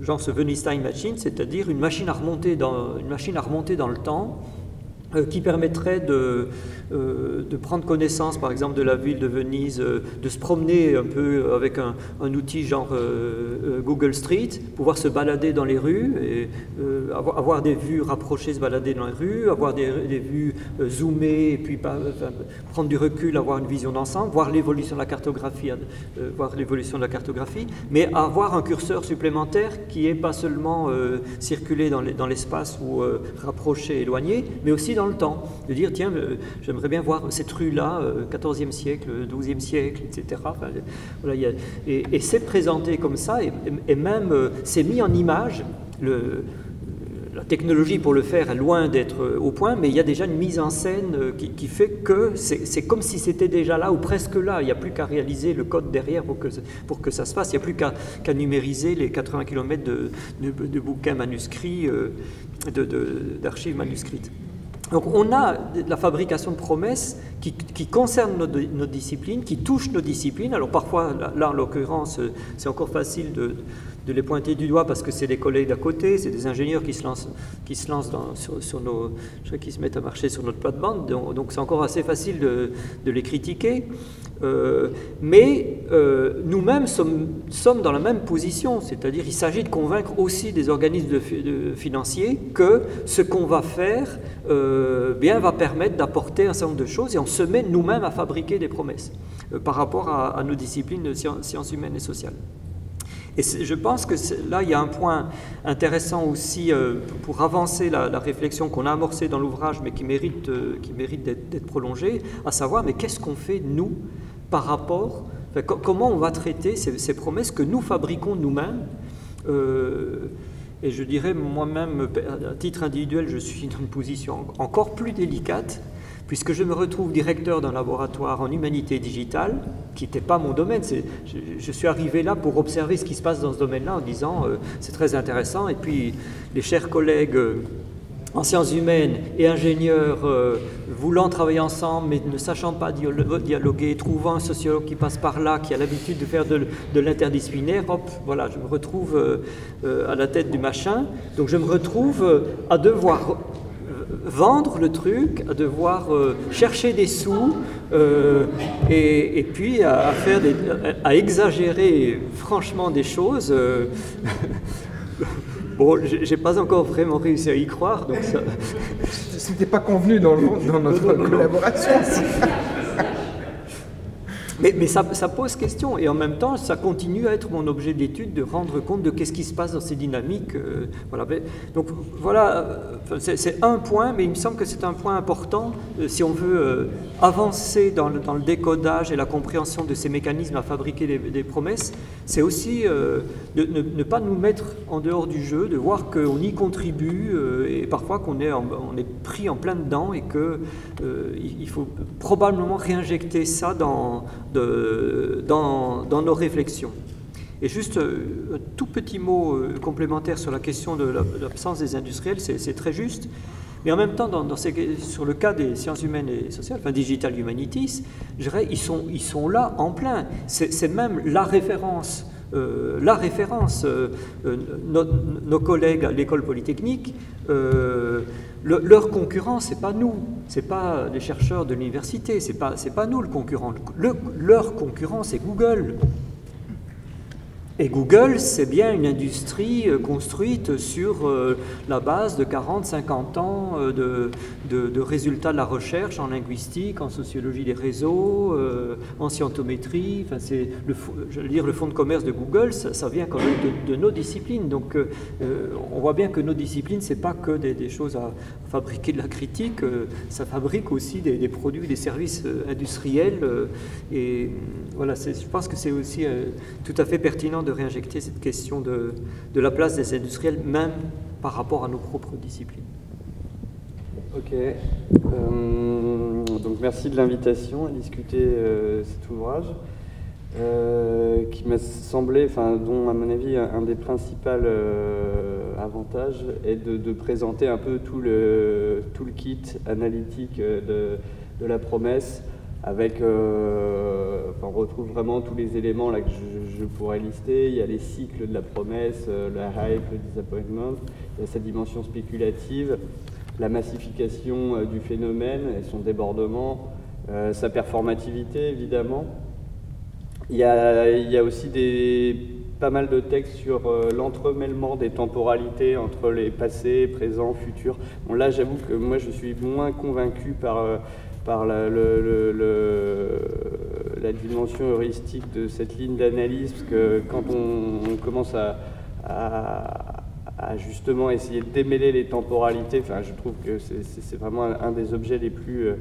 genre ce Venice Time Machine, c'est-à-dire une machine à remonter dans le temps, qui permettrait de prendre connaissance, par exemple, de la ville de Venise, de se promener un peu avec un outil genre Google Street, pouvoir se balader dans les rues, et avoir des vues rapprochées, se balader dans les rues, avoir des vues zoomées, et puis prendre du recul, avoir une vision d'ensemble, voir l'évolution de la cartographie, mais avoir un curseur supplémentaire qui n'est pas seulement circuler dans l'espace ou rapproché, éloigné, mais aussi dans le temps, de dire tiens, j'aimerais bien voir cette rue-là, 14e siècle, 12e siècle, etc. Enfin, voilà, et c'est présenté comme ça, et même c'est mis en image. La technologie pour le faire est loin d'être au point, mais il y a déjà une mise en scène qui fait que c'est comme si c'était déjà là ou presque là. Il n'y a plus qu'à réaliser le code derrière pour que ça se fasse. Il n'y a plus qu'à numériser les 80 km de bouquins manuscrits, d'archives manuscrites. Donc on a la fabrication de promesses qui concernent nos disciplines, qui touchent nos disciplines. Alors parfois, là en l'occurrence, c'est encore facile de les pointer du doigt parce que c'est des collègues d'à côté, c'est des ingénieurs qui se lancent sur nos, qui se mettent à marcher sur notre plate-bande, donc c'est encore assez facile de les critiquer. Mais nous-mêmes sommes dans la même position, c'est-à-dire il s'agit de convaincre aussi des organismes financiers que ce qu'on va faire va permettre d'apporter un certain nombre de choses, et on se met nous-mêmes à fabriquer des promesses par rapport à nos disciplines de sciences humaines et sociales. Et je pense que là, il y a un point intéressant aussi pour avancer la réflexion qu'on a amorcée dans l'ouvrage, mais qui mérite d'être prolongée, à savoir, mais qu'est-ce qu'on fait, nous, par rapport, comment on va traiter ces promesses que nous fabriquons nous-mêmes. Et je dirais, moi-même, à titre individuel, je suis dans une position encore plus délicate, puisque je me retrouve directeur d'un laboratoire en humanité digitale, qui n'était pas mon domaine. Je suis arrivé là pour observer ce qui se passe dans ce domaine-là en disant c'est très intéressant, et puis les chers collègues en sciences humaines et ingénieurs voulant travailler ensemble mais ne sachant pas dialoguer, trouvant un sociologue qui passe par là, qui a l'habitude de faire de l'interdisciplinaire, hop, voilà, je me retrouve à la tête du machin. Donc je me retrouve à devoir vendre le truc, à devoir chercher des sous et puis à exagérer franchement des choses. Bon, j'ai pas encore vraiment réussi à y croire, donc ça... C'était pas convenu dans notre collaboration. Mais ça pose question, et en même temps, ça continue à être mon objet d'étude, de rendre compte de qu'est-ce qui se passe dans ces dynamiques. Voilà. Donc voilà, c'est un point, mais il me semble que c'est un point important si on veut avancer dans le décodage et la compréhension de ces mécanismes à fabriquer des promesses. C'est aussi de ne pas nous mettre en dehors du jeu, de voir qu'on y contribue et parfois qu'on est pris en plein dedans et qu'il faut probablement réinjecter ça dans nos réflexions. Et juste un tout petit mot complémentaire sur la question de l'absence des industriels, c'est très juste. Mais en même temps, sur le cas des sciences humaines et sociales, enfin Digital Humanities, je dirais, ils sont là en plein. C'est même la référence. Nos collègues à l'école polytechnique, leur concurrent, c'est pas nous, c'est pas les chercheurs de l'université, c'est pas nous le concurrent. Leur concurrent, c'est Google. Et Google, c'est bien une industrie construite sur la base de 40-50 ans de résultats de la recherche en linguistique, en sociologie des réseaux, en scientométrie. Enfin, le fonds de commerce de Google, ça vient quand même de nos disciplines. Donc, on voit bien que nos disciplines, c'est pas que des choses à fabriquer de la critique, ça fabrique aussi des produits, des services industriels. Et voilà, je pense que c'est aussi tout à fait pertinent de réinjecter cette question de la place des industriels, même par rapport à nos propres disciplines. Ok. Donc merci de l'invitation à discuter cet ouvrage, qui m'a semblé, dont à mon avis un des principaux avantages est de présenter un peu tout le kit analytique de la promesse. Avec, on retrouve vraiment tous les éléments là que je pourrais lister. Il y a les cycles de la promesse, la hype, le disappointment, il y a sa dimension spéculative, la massification du phénomène et son débordement, sa performativité évidemment. Il y a aussi pas mal de textes sur l'entremêlement des temporalités entre les passés, présents, futurs. Bon, là j'avoue que moi je suis moins convaincu par la dimension heuristique de cette ligne d'analyse, parce que quand on commence à justement essayer de démêler les temporalités, je trouve que c'est vraiment un des objets les plus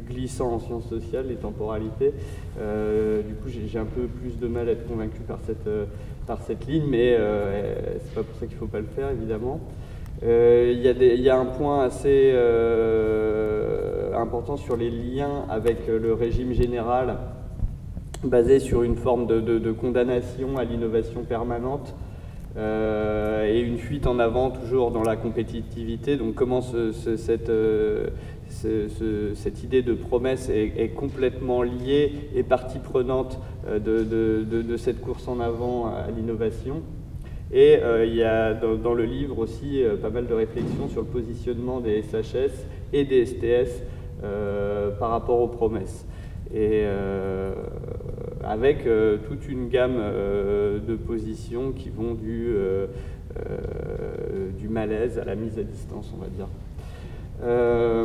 glissants en sciences sociales, les temporalités. Du coup, j'ai un peu plus de mal à être convaincu par cette ligne, mais c'est pas pour ça qu'il ne faut pas le faire, évidemment. Il y a un point assez important sur les liens avec le régime général, basé sur une forme de condamnation à l'innovation permanente et une fuite en avant toujours dans la compétitivité. Donc comment cette idée de promesse est complètement liée et partie prenante de cette course en avant à l'innovation. Et il y a dans le livre aussi pas mal de réflexions sur le positionnement des SHS et des STS par rapport aux promesses. Et avec toute une gamme de positions qui vont du malaise à la mise à distance, on va dire.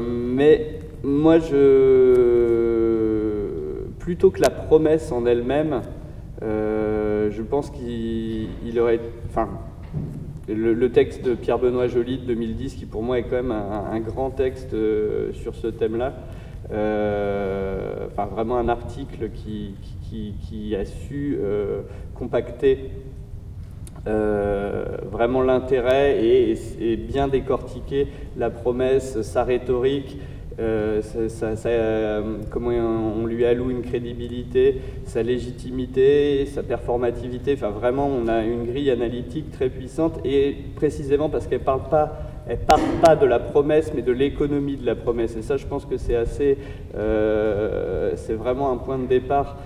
Mais moi, plutôt que la promesse en elle-même, je pense qu'il aurait... Le texte de Pierre-Benoît Joly de 2010, qui pour moi est quand même un grand texte sur ce thème-là, vraiment un article qui a su compacter vraiment l'intérêt et bien décortiquer la promesse, sa rhétorique, comment on lui alloue une crédibilité, sa légitimité, sa performativité. Vraiment, on a une grille analytique très puissante, et précisément parce qu'elle parle pas de la promesse, mais de l'économie de la promesse. Et ça, je pense que c'est vraiment un point de départ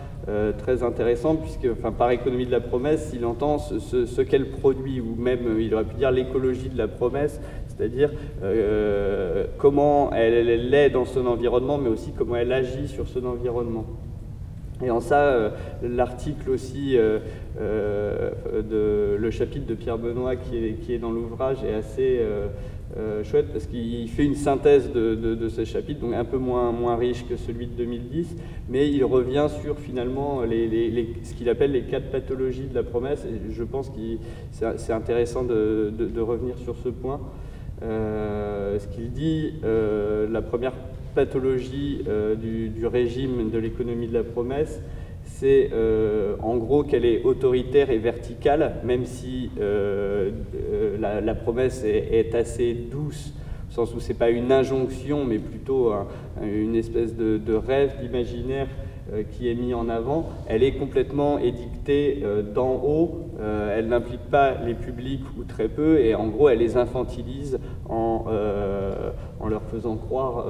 très intéressant, puisque par économie de la promesse, il entend ce qu'elle produit, ou même il aurait pu dire l'écologie de la promesse, c'est-à-dire comment elle est dans son environnement, mais aussi comment elle agit sur son environnement. Et en ça, l'article aussi, le chapitre de Pierre Benoît qui est dans l'ouvrage est assez chouette parce qu'il fait une synthèse de ce chapitre, donc un peu moins riche que celui de 2010, mais il revient sur finalement ce qu'il appelle les 4 pathologies de la promesse, et je pense que c'est intéressant de revenir sur ce point. Ce qu'il dit, la première pathologie du régime de l'économie de la promesse, c'est en gros qu'elle est autoritaire et verticale, même si la promesse est assez douce, au sens où ce n'est pas une injonction, mais plutôt une espèce de rêve, d'imaginaire qui est mis en avant. Elle est complètement édictée d'en haut, elle n'implique pas les publics ou très peu, et en gros elle les infantilise en leur faisant croire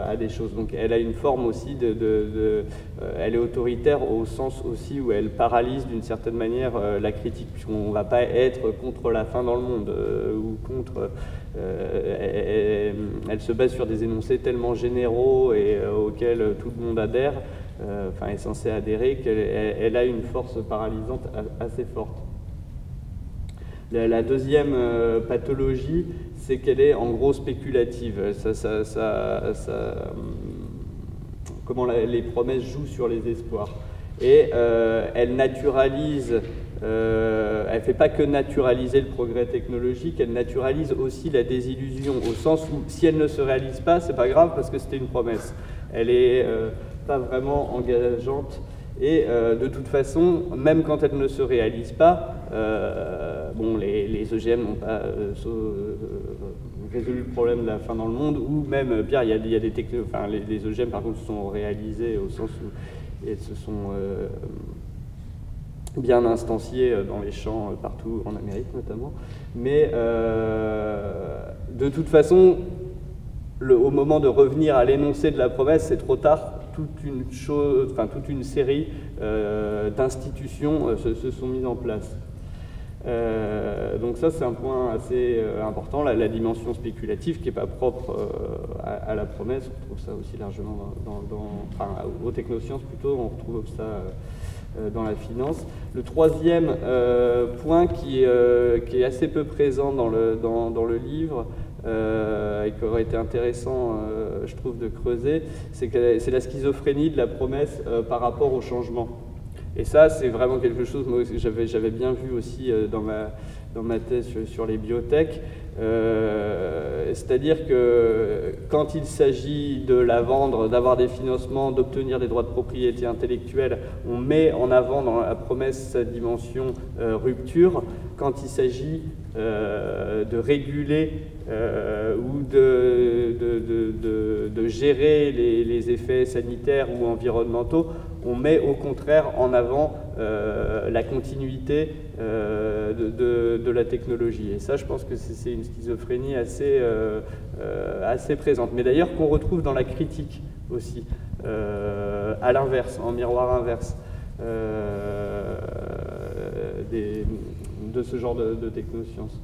à des choses. Donc elle a une forme aussi elle est autoritaire au sens aussi où elle paralyse d'une certaine manière la critique, puisqu'on ne va pas être contre la faim dans le monde ou contre... elle se base sur des énoncés tellement généraux et auxquels tout le monde adhère, est censé adhérer, qu'elle a une force paralysante assez forte. La deuxième pathologie, c'est qu'elle est en gros spéculative. Comment les promesses jouent sur les espoirs. Et elle naturalise, elle ne fait pas que naturaliser le progrès technologique, elle naturalise aussi la désillusion, au sens où si elle ne se réalise pas, c'est pas grave parce que c'était une promesse. Elle est pas vraiment engageante. Et de toute façon, même quand elle ne se réalise pas, les OGM n'ont pas résolu le problème de la faim dans le monde, ou même, pire, il y a des technos, les OGM par contre se sont réalisés au sens où elles se sont bien instanciées dans les champs partout en Amérique notamment. Mais de toute façon, au moment de revenir à l'énoncé de la promesse, c'est trop tard. Toute une série d'institutions se sont mises en place. Donc ça, c'est un point assez important, la dimension spéculative qui n'est pas propre à la promesse. On retrouve ça aussi largement aux technosciences plutôt, on retrouve ça dans la finance. Le troisième point qui est assez peu présent dans le livre, et qui aurait été intéressant, je trouve, de creuser, c'est la schizophrénie de la promesse par rapport au changement. Et ça, c'est vraiment quelque chose que j'avais bien vu aussi dans ma thèse sur les biotech. C'est-à-dire que quand il s'agit de la vendre, d'avoir des financements, d'obtenir des droits de propriété intellectuelle, on met en avant dans la promesse cette dimension rupture. Quand il s'agit de réguler ou de gérer les effets sanitaires ou environnementaux, on met au contraire en avant la continuité de la technologie. Et ça, je pense que c'est une schizophrénie assez présente, mais d'ailleurs qu'on retrouve dans la critique aussi, à l'inverse, en miroir inverse de ce genre de technosciences.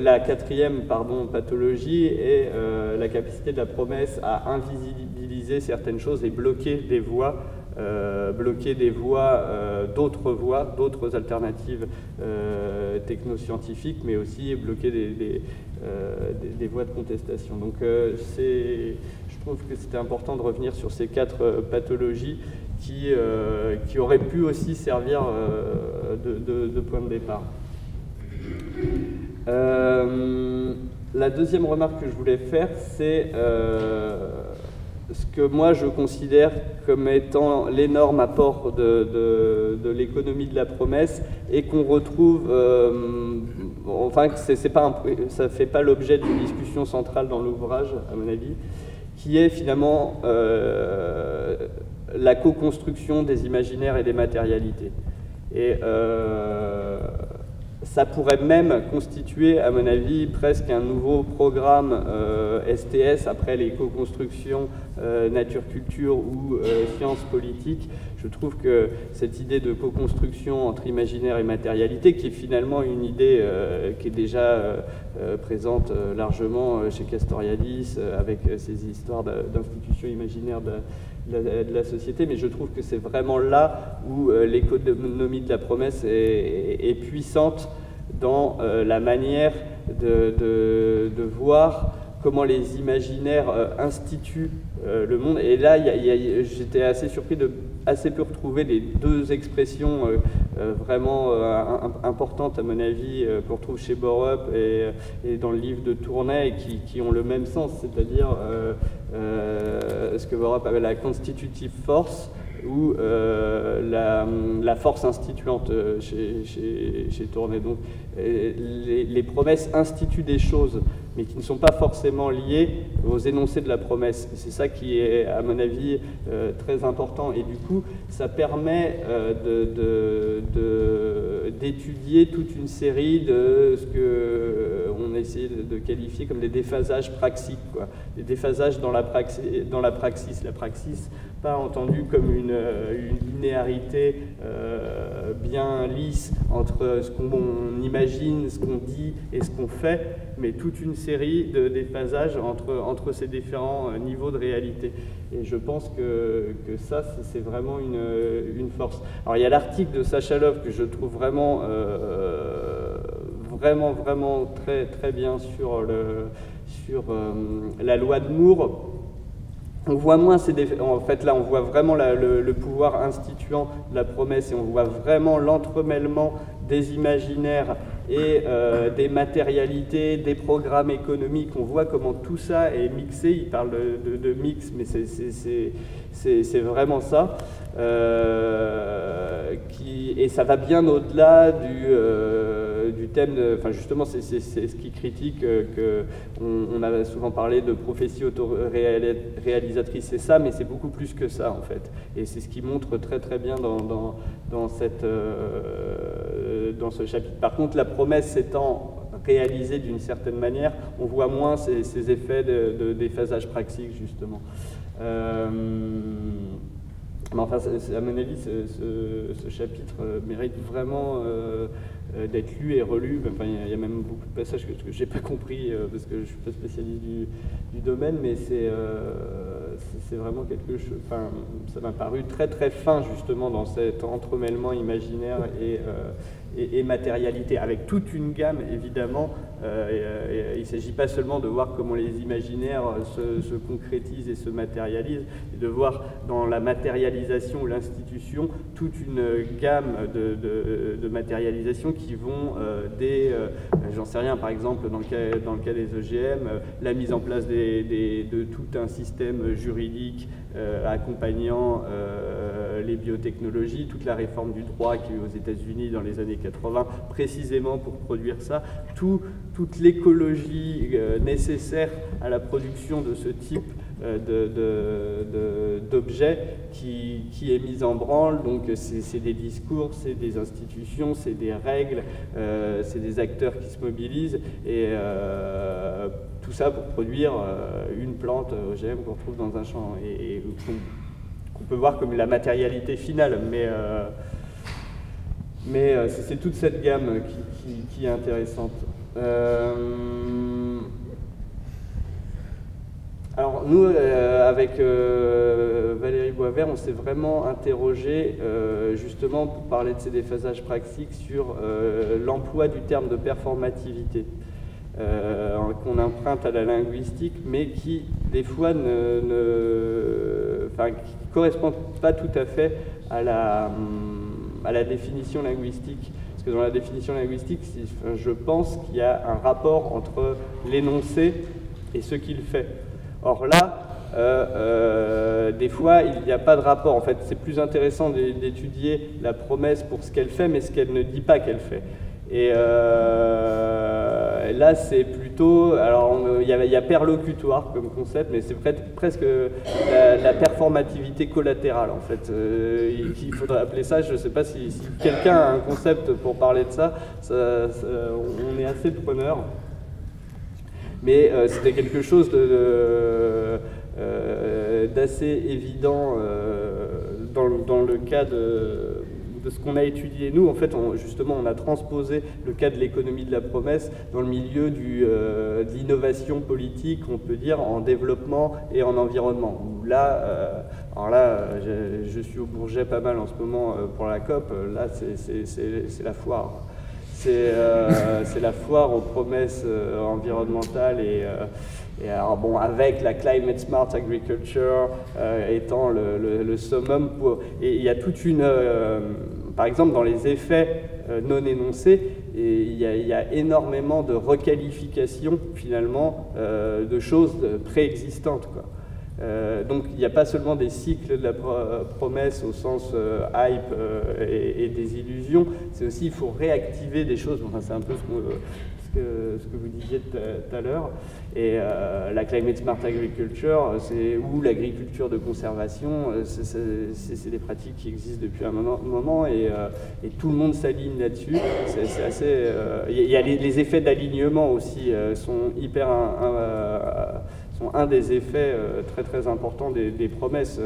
La quatrième pathologie est la capacité de la promesse à invisibiliser certaines choses et bloquer des voies, d'autres alternatives technoscientifiques, mais aussi bloquer des voies de contestation. Donc je trouve que c'était important de revenir sur ces 4 pathologies qui auraient pu aussi servir de point de départ. La deuxième remarque que je voulais faire, c'est ce que moi je considère comme étant l'énorme apport de l'économie de la promesse et qu'on retrouve, ça ne fait pas l'objet d'une discussion centrale dans l'ouvrage, à mon avis, qui est finalement la co-construction des imaginaires et des matérialités. Et ça pourrait même constituer, à mon avis, presque un nouveau programme STS après les co-constructions nature-culture ou sciences politiques. Je trouve que cette idée de co-construction entre imaginaire et matérialité, qui est finalement une idée qui est déjà présente largement chez Castoriadis, avec ses histoires d'institutions imaginaires de la société, mais je trouve que c'est vraiment là où l'économie de la promesse est puissante dans la manière de voir comment les imaginaires instituent le monde. Et là, j'étais assez surpris de assez peu retrouver les deux expressions vraiment importantes, à mon avis, qu'on retrouve chez Borup et dans le livre de Tournai, qui ont le même sens, c'est-à-dire ce que Borup appelle la constitutive force, ou la force instituante chez Tournai. Donc, les promesses instituent des choses, mais qui ne sont pas forcément liées aux énoncés de la promesse. C'est ça qui est, à mon avis, très important. Et du coup, ça permet d'étudier toute une série de ce qu'on a essayé de qualifier comme des déphasages praxiques, quoi. Des déphasages dans la praxis. La praxis, pas entendu comme une linéarité bien lisse entre ce qu'on imagine, ce qu'on dit et ce qu'on fait, mais toute une série de déphasages entre ces différents niveaux de réalité. Et je pense que ça, c'est vraiment une force. Alors il y a l'article de Sacha Love que je trouve vraiment très, très bien sur la loi de Moore. On voit moins en fait là on voit vraiment le pouvoir instituant de la promesse, et on voit vraiment l'entremêlement des imaginaires et des matérialités, des programmes économiques. On voit comment tout ça est mixé. Il parle de mix, mais c'est vraiment ça. Et ça va bien au-delà du thème, enfin justement c'est ce qui critique, on a souvent parlé de prophétie autoréalisatrice, c'est ça, mais c'est beaucoup plus que ça en fait. Et c'est ce qui montre très très bien dans ce chapitre. Par contre, la promesse s'étant réalisée d'une certaine manière, on voit moins ces effets de déphasage praxique justement. Mais enfin, à mon avis, ce chapitre mérite vraiment d'être lu et relu. Enfin, il y a même beaucoup de passages que je n'ai pas compris parce que je ne suis pas spécialiste du domaine, mais c'est vraiment quelque chose. Enfin, ça m'a paru très très fin justement dans cet entremêlement imaginaire et matérialité, avec toute une gamme évidemment. Il ne s'agit pas seulement de voir comment les imaginaires se concrétisent et se matérialisent, mais de voir dans la matérialisation ou l'institution toute une gamme de matérialisation qui vont j'en sais rien, par exemple dans le cas des EGM, la mise en place de tout un système juridique accompagnant les biotechnologies, toute la réforme du droit qui est aux États-Unis dans les années 80, précisément pour produire ça, toute l'écologie nécessaire à la production de ce type d'objets qui est mise en branle. Donc c'est des discours, c'est des institutions, c'est des règles, c'est des acteurs qui se mobilisent, et tout ça pour produire une plante OGM qu'on retrouve dans un champ et qu'on peut voir comme la matérialité finale, mais c'est toute cette gamme qui est intéressante. Alors nous, avec Valérie Boisvert, on s'est vraiment interrogé justement pour parler de ces déphasages praxiques sur l'emploi du terme de performativité qu'on emprunte à la linguistique, mais qui des fois qui ne correspond pas tout à fait à la définition linguistique. Parce que dans la définition linguistique, je pense qu'il y a un rapport entre l'énoncé et ce qu'il fait. Or là, des fois, il n'y a pas de rapport. En fait, c'est plus intéressant d'étudier la promesse pour ce qu'elle fait, mais ce qu'elle ne dit pas qu'elle fait. Et là, c'est plutôt... Alors, il y a perlocutoire comme concept, mais c'est presque la performativité collatérale, en fait. Il faudrait appeler ça, je ne sais pas si quelqu'un a un concept pour parler de ça, on est assez preneur. Mais c'était quelque chose d'assez évident dans le cas de ce qu'on a étudié. Nous, en fait, justement, on a transposé le cas de l'économie de la promesse dans le milieu de l'innovation politique, on peut dire, en développement et en environnement. Où là, je suis au Bourget pas mal en ce moment pour la COP, là, c'est la foire. c'est la foire aux promesses environnementales et alors bon, avec la Climate Smart Agriculture étant le summum et il y a toute une par exemple dans les effets non énoncés, et il y a énormément de requalification finalement de choses préexistantes, quoi. Donc il n'y a pas seulement des cycles de la promesse au sens hype et des illusions, c'est aussi il faut réactiver des choses, enfin, c'est un peu ce que vous disiez tout à l'heure, et la Climate Smart Agriculture ou l'agriculture de conservation, c'est des pratiques qui existent depuis un moment et tout le monde s'aligne là-dessus. C'est assez, il y a les effets d'alignement aussi sont hyper sont un des effets très très importants des promesses.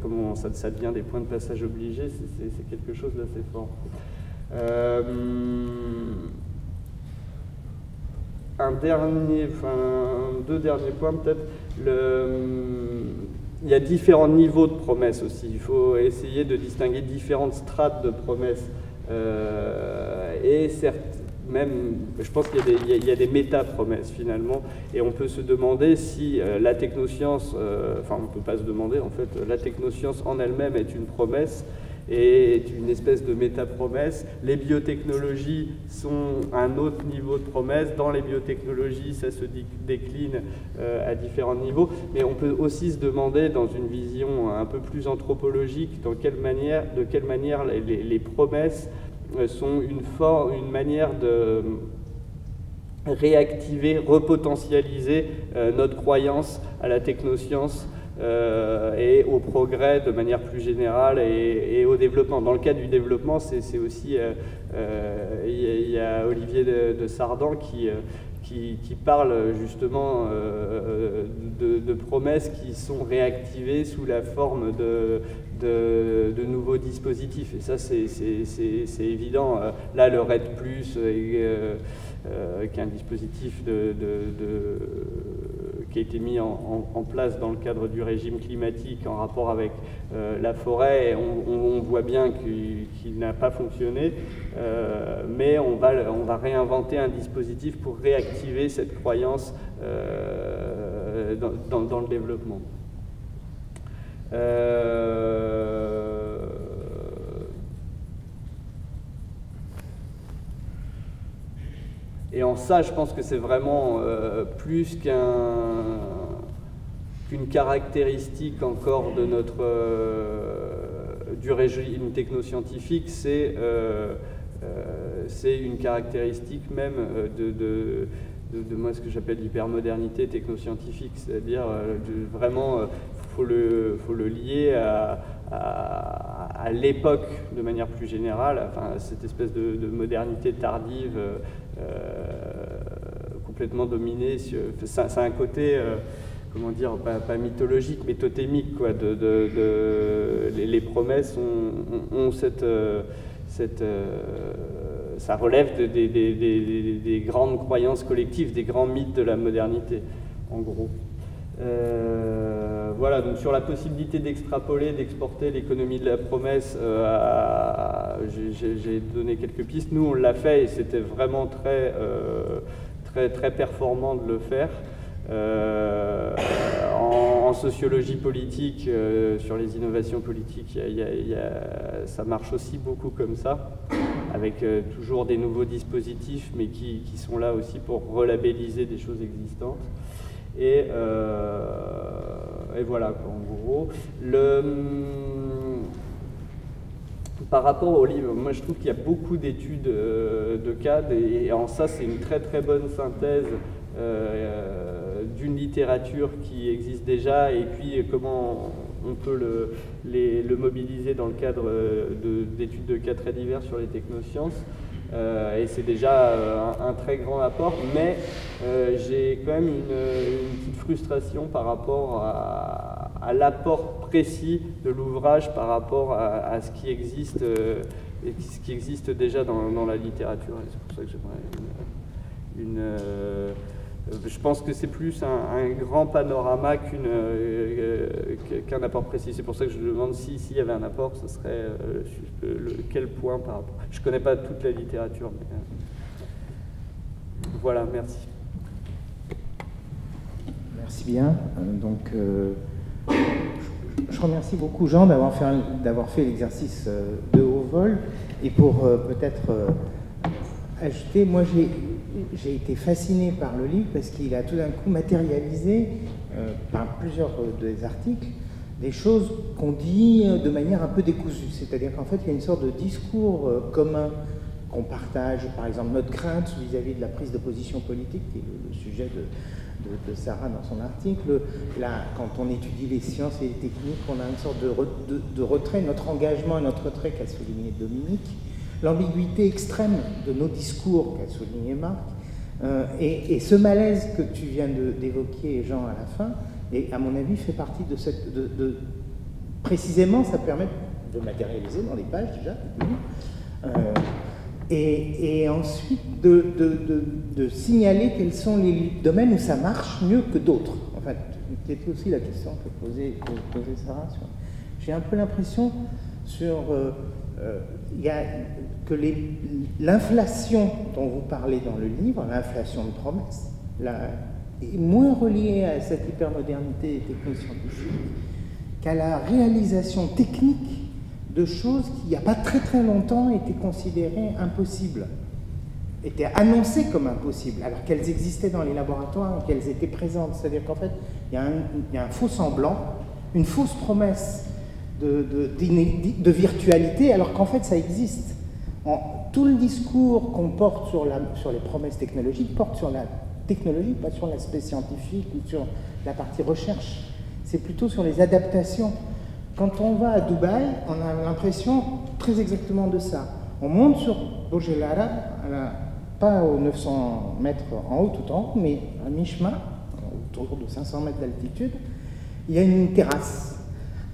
Comment ça devient des points de passage obligés, c'est quelque chose d'assez fort. Deux derniers points peut-être. Il y a différents niveaux de promesses aussi. Il faut essayer de distinguer différentes strates de promesses. Et certes, même, je pense qu'il y a des méta-promesses finalement, et on peut se demander si la technoscience, enfin on ne peut pas se demander en fait, la technoscience en elle-même est une promesse, et est une espèce de méta-promesse. Les biotechnologies sont un autre niveau de promesse. Dans les biotechnologies, ça se décline à différents niveaux, mais on peut aussi se demander, dans une vision un peu plus anthropologique, de quelle manière les promesses sont une manière de réactiver, repotentialiser notre croyance à la technoscience et au progrès de manière plus générale et au développement. Dans le cas du développement, c'est aussi, il y a Olivier de Sardan qui parle justement de promesses qui sont réactivées sous la forme de nouveaux dispositifs. Et ça, c'est évident. Là, le RED+, qui est un dispositif qui a été mis en place dans le cadre du régime climatique en rapport avec la forêt, et on voit bien qu'il n'a pas fonctionné, mais on va réinventer un dispositif pour réactiver cette croyance dans le développement. Et en ça, je pense que c'est vraiment plus qu'une caractéristique encore de du régime technoscientifique, c'est une caractéristique même de moi ce que j'appelle l'hypermodernité technoscientifique, c'est-à-dire vraiment faut le lier à l'époque de manière plus générale, enfin cette espèce de modernité tardive complètement dominée. Ça a un côté comment dire, pas mythologique mais totémique, quoi. Les promesses ont ça relève des grandes croyances collectives, des grands mythes de la modernité, en gros. Voilà, donc sur la possibilité d'extrapoler, d'exporter l'économie de la promesse, j'ai donné quelques pistes. Nous, on l'a fait et c'était vraiment très performant de le faire. En sociologie politique, sur les innovations politiques, ça marche aussi beaucoup comme ça, avec toujours des nouveaux dispositifs, mais qui sont là aussi pour relabelliser des choses existantes. Et voilà, quoi, en gros. Par rapport au livre, moi je trouve qu'il y a beaucoup d'études de cas, et en ça c'est une très bonne synthèse d'une littérature qui existe déjà, et puis comment on peut le mobiliser dans le cadre d'études de cas très divers sur les technosciences. Et c'est déjà un très grand apport, mais j'ai quand même une petite frustration par rapport à l'apport précis de l'ouvrage par rapport à ce qui existe et ce qui existe déjà dans la littérature. Et c'est pour ça que j'aimerais Je pense que c'est plus un grand panorama qu'un apport précis. C'est pour ça que je demande s'il y avait un apport, ce serait quel point par rapport. Je ne connais pas toute la littérature, mais voilà, merci. Merci bien. Je remercie beaucoup Jean d'avoir fait l'exercice de haut vol. Et pour peut-être ajouter, moi j'ai été fasciné par le livre parce qu'il a tout d'un coup matérialisé par plusieurs des articles des choses qu'on dit de manière un peu décousue. C'est-à-dire qu'en fait il y a une sorte de discours commun qu'on partage, par exemple notre crainte vis-à-vis de la prise de position politique, qui est le sujet de Sarah dans son article. Là, quand on étudie les sciences et les techniques, on a une sorte de retrait, notre engagement et notre retrait qu'a souligné Dominique, l'ambiguïté extrême de nos discours qu'a souligné Marc, et ce malaise que tu viens d'évoquer, Jean, à la fin, et à mon avis fait partie de cette... précisément, ça permet de matérialiser dans les pages déjà, et ensuite de signaler quels sont les domaines où ça marche mieux que d'autres. En fait, c'était aussi la question que posait Sarah. J'ai un peu l'impression que l'inflation dont vous parlez dans le livre, l'inflation de promesses, est moins reliée à cette hypermodernité technoscientifique qu'à la réalisation technique de choses qui, il n'y a pas très très longtemps, étaient considérées impossibles, étaient annoncées comme impossibles, alors qu'elles existaient dans les laboratoires, qu'elles étaient présentes. C'est-à-dire qu'en fait, il y a un faux semblant, une fausse promesse de virtualité, alors qu'en fait, ça existe. Tout le discours qu'on porte sur les promesses technologiques porte sur la technologie, pas sur l'aspect scientifique ou sur la partie recherche. C'est plutôt sur les adaptations. Quand on va à Dubaï, on a l'impression très exactement de ça. On monte sur Burj Al Arab, pas aux 900 mètres en haut, tout en haut, mais à mi-chemin, autour de 500 mètres d'altitude, il y a une terrasse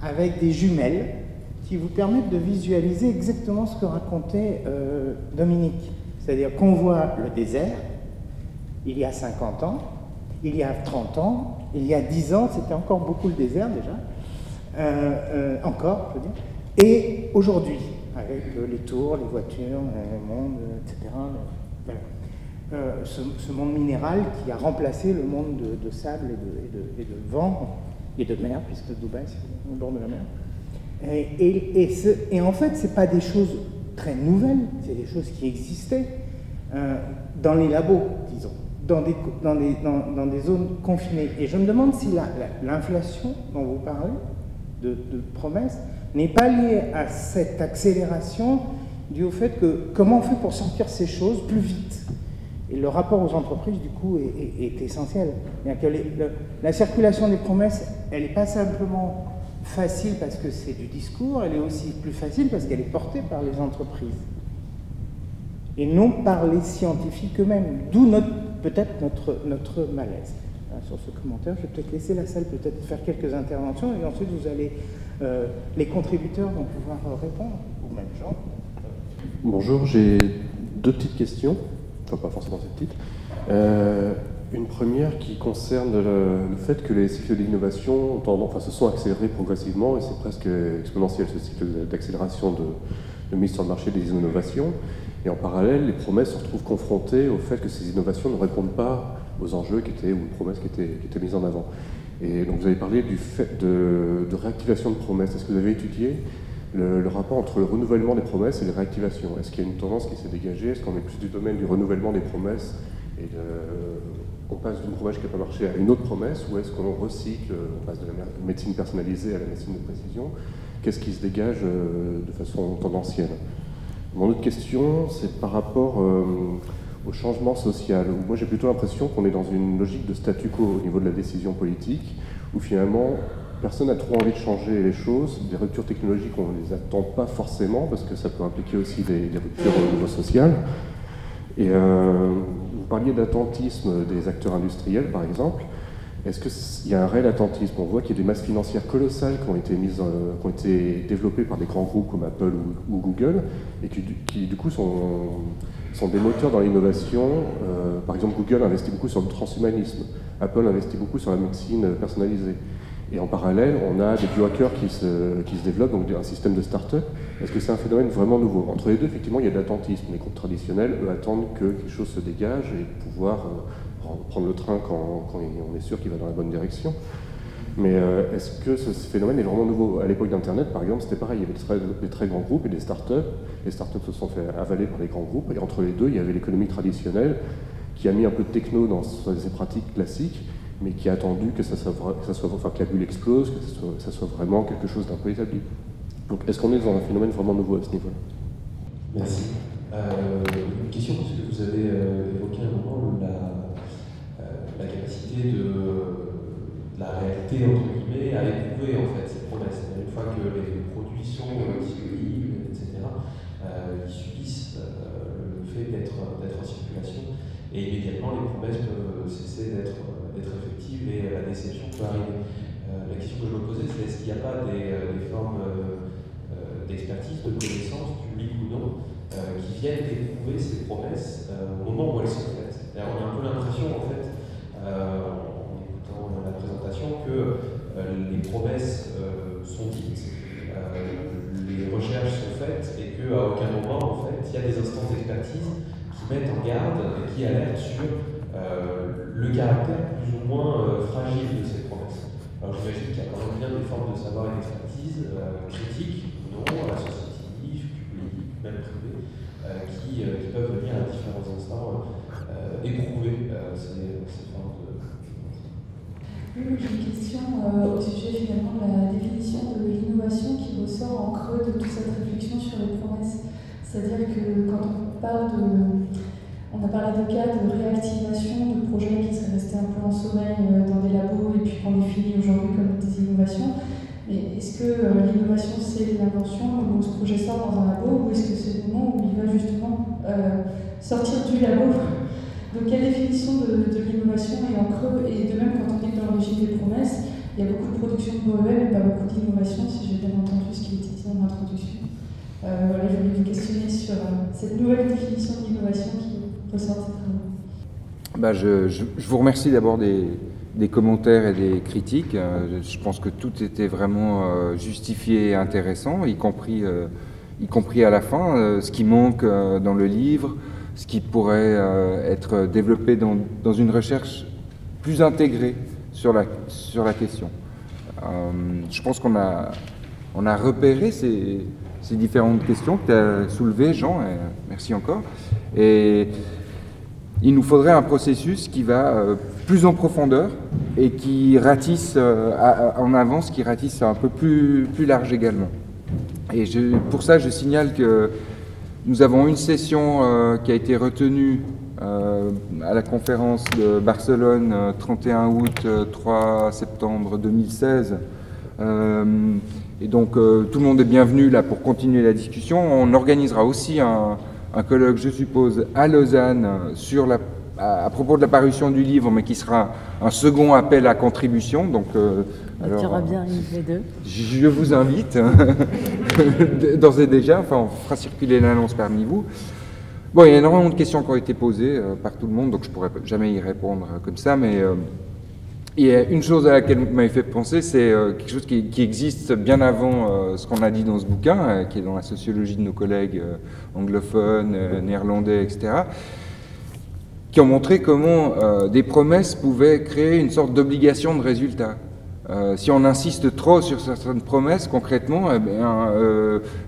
avec des jumelles qui vous permettent de visualiser exactement ce que racontait Dominique. C'est-à-dire qu'on voit le désert, il y a 50 ans, il y a 30 ans, il y a 10 ans, c'était encore beaucoup le désert déjà. Encore, je veux dire, et aujourd'hui, avec les tours, les voitures, le monde, etc., ce monde minéral qui a remplacé le monde de sable et de vent et de mer, puisque Dubaï, c'est au bord de la mer. Et en fait, ce n'est pas des choses très nouvelles, c'est des choses qui existaient dans les labos, disons, dans des zones confinées. Et je me demande si l'inflation dont vous parlez, de promesses, n'est pas liée à cette accélération due au fait que comment on fait pour sortir ces choses plus vite. Et le rapport aux entreprises, du coup, est essentiel. La circulation des promesses, elle n'est pas simplement facile parce que c'est du discours, elle est aussi plus facile parce qu'elle est portée par les entreprises. Et non par les scientifiques eux-mêmes. D'où peut-être notre malaise. Sur ce commentaire, je vais peut-être laisser la salle peut-être faire quelques interventions et ensuite vous allez, les contributeurs vont pouvoir répondre, ou même Jean. Bonjour, j'ai deux petites questions, enfin pas forcément ces petites. Une première qui concerne le fait que les cycles d'innovation se sont accélérés progressivement et c'est presque exponentiel ce cycle d'accélération de mise sur le marché des innovations. Et en parallèle, les promesses se retrouvent confrontées au fait que ces innovations ne répondent pas aux enjeux ou aux promesses qui étaient mises en avant. Et donc vous avez parlé du fait de réactivation de promesses. Est-ce que vous avez étudié le rapport entre le renouvellement des promesses et les réactivations? Est-ce qu'il y a une tendance qui s'est dégagée? Est-ce qu'on est plus du domaine du renouvellement des promesses et on passe d'une promesse qui n'a pas marché à une autre promesse, ou est-ce qu'on recycle, on passe de la médecine personnalisée à la médecine de précision? Qu'est-ce qui se dégage de façon tendancielle? Mon autre question, c'est par rapport au changement social, où moi j'ai plutôt l'impression qu'on est dans une logique de statu quo au niveau de la décision politique, où finalement personne n'a trop envie de changer les choses. Des ruptures technologiques, on ne les attend pas forcément, parce que ça peut impliquer aussi des ruptures au niveau social. Et vous parliez d'attentisme des acteurs industriels, par exemple. Est-ce qu'il y a un réel attentisme? On voit qu'il y a des masses financières colossales qui ont été développées par des grands groupes comme Apple ou Google, et qui du coup sont sont des moteurs dans l'innovation. Par exemple, Google investit beaucoup sur le transhumanisme. Apple investit beaucoup sur la médecine personnalisée. Et en parallèle, on a des biohackers qui se développent, donc un système de start-up. Est-ce que c'est un phénomène vraiment nouveau? Entre les deux, effectivement, il y a de l'attentisme. Les groupes traditionnels, eux, attendent que quelque chose se dégage et pouvoir prendre le train quand on est sûr qu'il va dans la bonne direction. Mais est-ce que ce phénomène est vraiment nouveau? À l'époque d'Internet, par exemple, c'était pareil. Il y avait des très grands groupes et des start-up. Les start-up se sont fait avaler par les grands groupes. Et entre les deux, il y avait l'économie traditionnelle qui a mis un peu de techno dans ses pratiques classiques, mais qui a attendu que que la bulle explose, que ça soit vraiment quelque chose d'un peu établi. Donc, est-ce qu'on est dans un phénomène vraiment nouveau à ce niveau-là? Merci. Une question, parce que vous avez évoqué un moment la capacité de la réalité, entre guillemets, à éprouver en fait ces promesses. Une fois que les produits sont disponibles, etc., ils subissent le fait d'être en circulation, et immédiatement les promesses peuvent cesser d'être effectives et la déception peut arriver. La question que je me posais, c'est est-ce qu'il n'y a pas des formes d'expertise, de connaissances, publiques ou non, qui viennent éprouver ces promesses au moment où elles sont faites. On a un peu l'impression, en fait, en écoutant la présentation, que les promesses sont dites, les recherches sont faites, et qu'à aucun moment, en fait, il y a des instances d'expertise qui mettent en garde et qui alertent sur le caractère plus ou moins fragile de ces promesses. Alors j'imagine qu'il y a quand même bien des formes de savoir et d'expertise critiques, non, associatives, publiques, même privées, qui peuvent venir à différents instants éprouver ces formes de... Oui, j'ai une question au sujet finalement de la définition de l'innovation qui ressort en creux de toute cette réflexion sur les promesses. C'est-à-dire que quand on parle on a parlé de cas de réactivation de projets qui seraient restés un peu en sommeil dans des labos et puis qu'on définit aujourd'hui comme des innovations. Mais est-ce que l'innovation c'est l'invention où ce projet sort dans un labo, ou est-ce que c'est le moment où il va justement sortir du labo? Donc quelle définition de l'innovation est en creux? Et de même, quand on est dans l'origine des promesses, il y a beaucoup de production de brevets, mais pas beaucoup d'innovation, si j'ai bien entendu ce qui était dit en introduction. Voilà, je voulais vous questionner sur cette nouvelle définition de l'innovation qui ressort de cette travaux. Je vous remercie d'abord des commentaires et des critiques. Je pense que tout était vraiment justifié et intéressant, y compris à la fin, ce qui manque dans le livre, ce qui pourrait être développé dans une recherche plus intégrée sur la question. Je pense qu'on a repéré ces différentes questions que tu as soulevées, Jean, et merci encore. Et il nous faudrait un processus qui va plus en profondeur et qui ratisse en avance, qui ratisse un peu plus large également. Et pour ça, je signale que nous avons une session qui a été retenue à la conférence de Barcelone 31 août, 3 septembre 2016. Et donc tout le monde est bienvenu là pour continuer la discussion. On organisera aussi un colloque, je suppose, à Lausanne à propos de la parution du livre, mais qui sera un second appel à contribution. Donc, tu auras bien les deux. Je vous invite, d'ores et déjà, enfin, on fera circuler l'annonce parmi vous. Bon, il y a énormément de questions qui ont été posées par tout le monde, donc je ne pourrais jamais y répondre comme ça, mais il y a une chose à laquelle vous m'avez fait penser, c'est quelque chose qui existe bien avant ce qu'on a dit dans ce bouquin, qui est dans la sociologie de nos collègues anglophones, néerlandais, etc., qui ont montré comment des promesses pouvaient créer une sorte d'obligation de résultat. Si on insiste trop sur certaines promesses, concrètement, eh bien,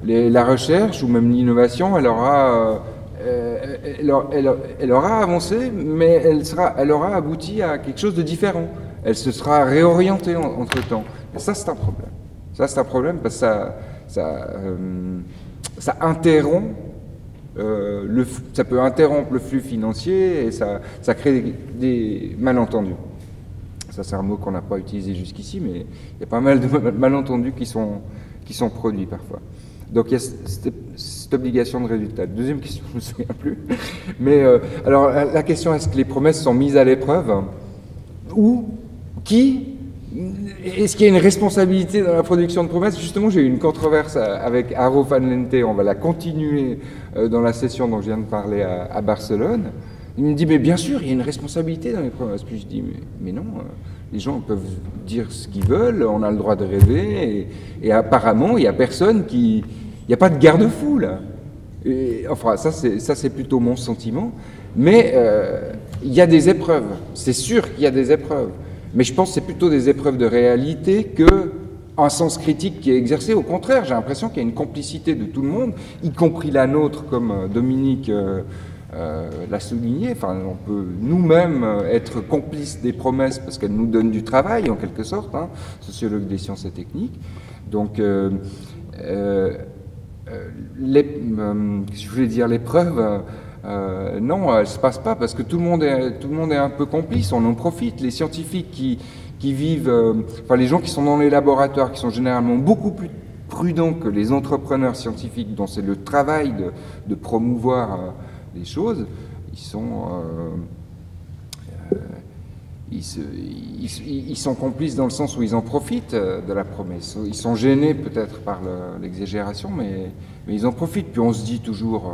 la recherche ou même l'innovation, elle aura avancé, mais elle aura abouti à quelque chose de différent. Elle se sera réorientée entre-temps. Et ça, c'est un problème. Ça, c'est un problème parce que ça interrompt, ça peut interrompre le flux financier et ça crée des malentendus. Ça, c'est un mot qu'on n'a pas utilisé jusqu'ici, mais il y a pas mal de malentendus qui sont produits parfois. Donc il y a cette obligation de résultat. Deuxième question, je ne me souviens plus. Mais alors la question, est-ce que les promesses sont mises à l'épreuve? Ou qui est-ce qu'il y a une responsabilité dans la production de promesses? Justement, j'ai eu une controverse avec Haro van Lente, on va la continuer dans la session dont je viens de parler à Barcelone. Il me dit, mais bien sûr, il y a une responsabilité dans les promesses. Puis je dis, mais non, les gens peuvent dire ce qu'ils veulent, on a le droit de rêver, et apparemment, il n'y a personne qui... Il n'y a pas de garde-fou, là. Et, enfin, ça c'est plutôt mon sentiment. Mais il y a des épreuves, c'est sûr qu'il y a des épreuves. Mais je pense que c'est plutôt des épreuves de réalité qu'un sens critique qui est exercé. Au contraire, j'ai l'impression qu'il y a une complicité de tout le monde, y compris la nôtre, comme Dominique l'a souligné. Enfin, on peut nous-mêmes être complices des promesses parce qu'elles nous donnent du travail, en quelque sorte, hein, sociologue des sciences et techniques. Donc, je voulais dire l'épreuve. Non, elle ne se passe pas parce que tout le monde est un peu complice, on en profite. Les scientifiques qui vivent, enfin les gens qui sont dans les laboratoires, qui sont généralement beaucoup plus prudents que les entrepreneurs scientifiques dont c'est le travail de promouvoir les choses, ils sont complices dans le sens où ils en profitent de la promesse. Ils sont gênés peut-être par l'exagération, mais ils en profitent. Puis on se dit toujours...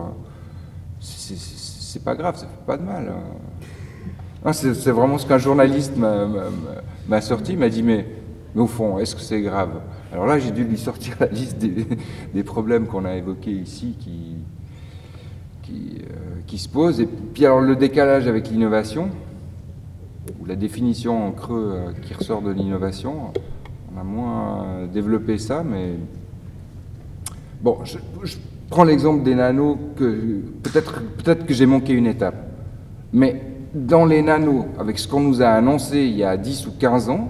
c'est pas grave, ça fait pas de mal. C'est vraiment ce qu'un journaliste m'a sorti, il m'a dit mais au fond, est-ce que c'est grave? Alors là, j'ai dû lui sortir la liste des problèmes qu'on a évoqués ici qui se posent. Et puis alors le décalage avec l'innovation, ou la définition en creux qui ressort de l'innovation, on a moins développé ça, mais bon, je prends l'exemple des nanos, que peut-être que j'ai manqué une étape. Mais dans les nanos, avec ce qu'on nous a annoncé il y a 10 ou 15 ans,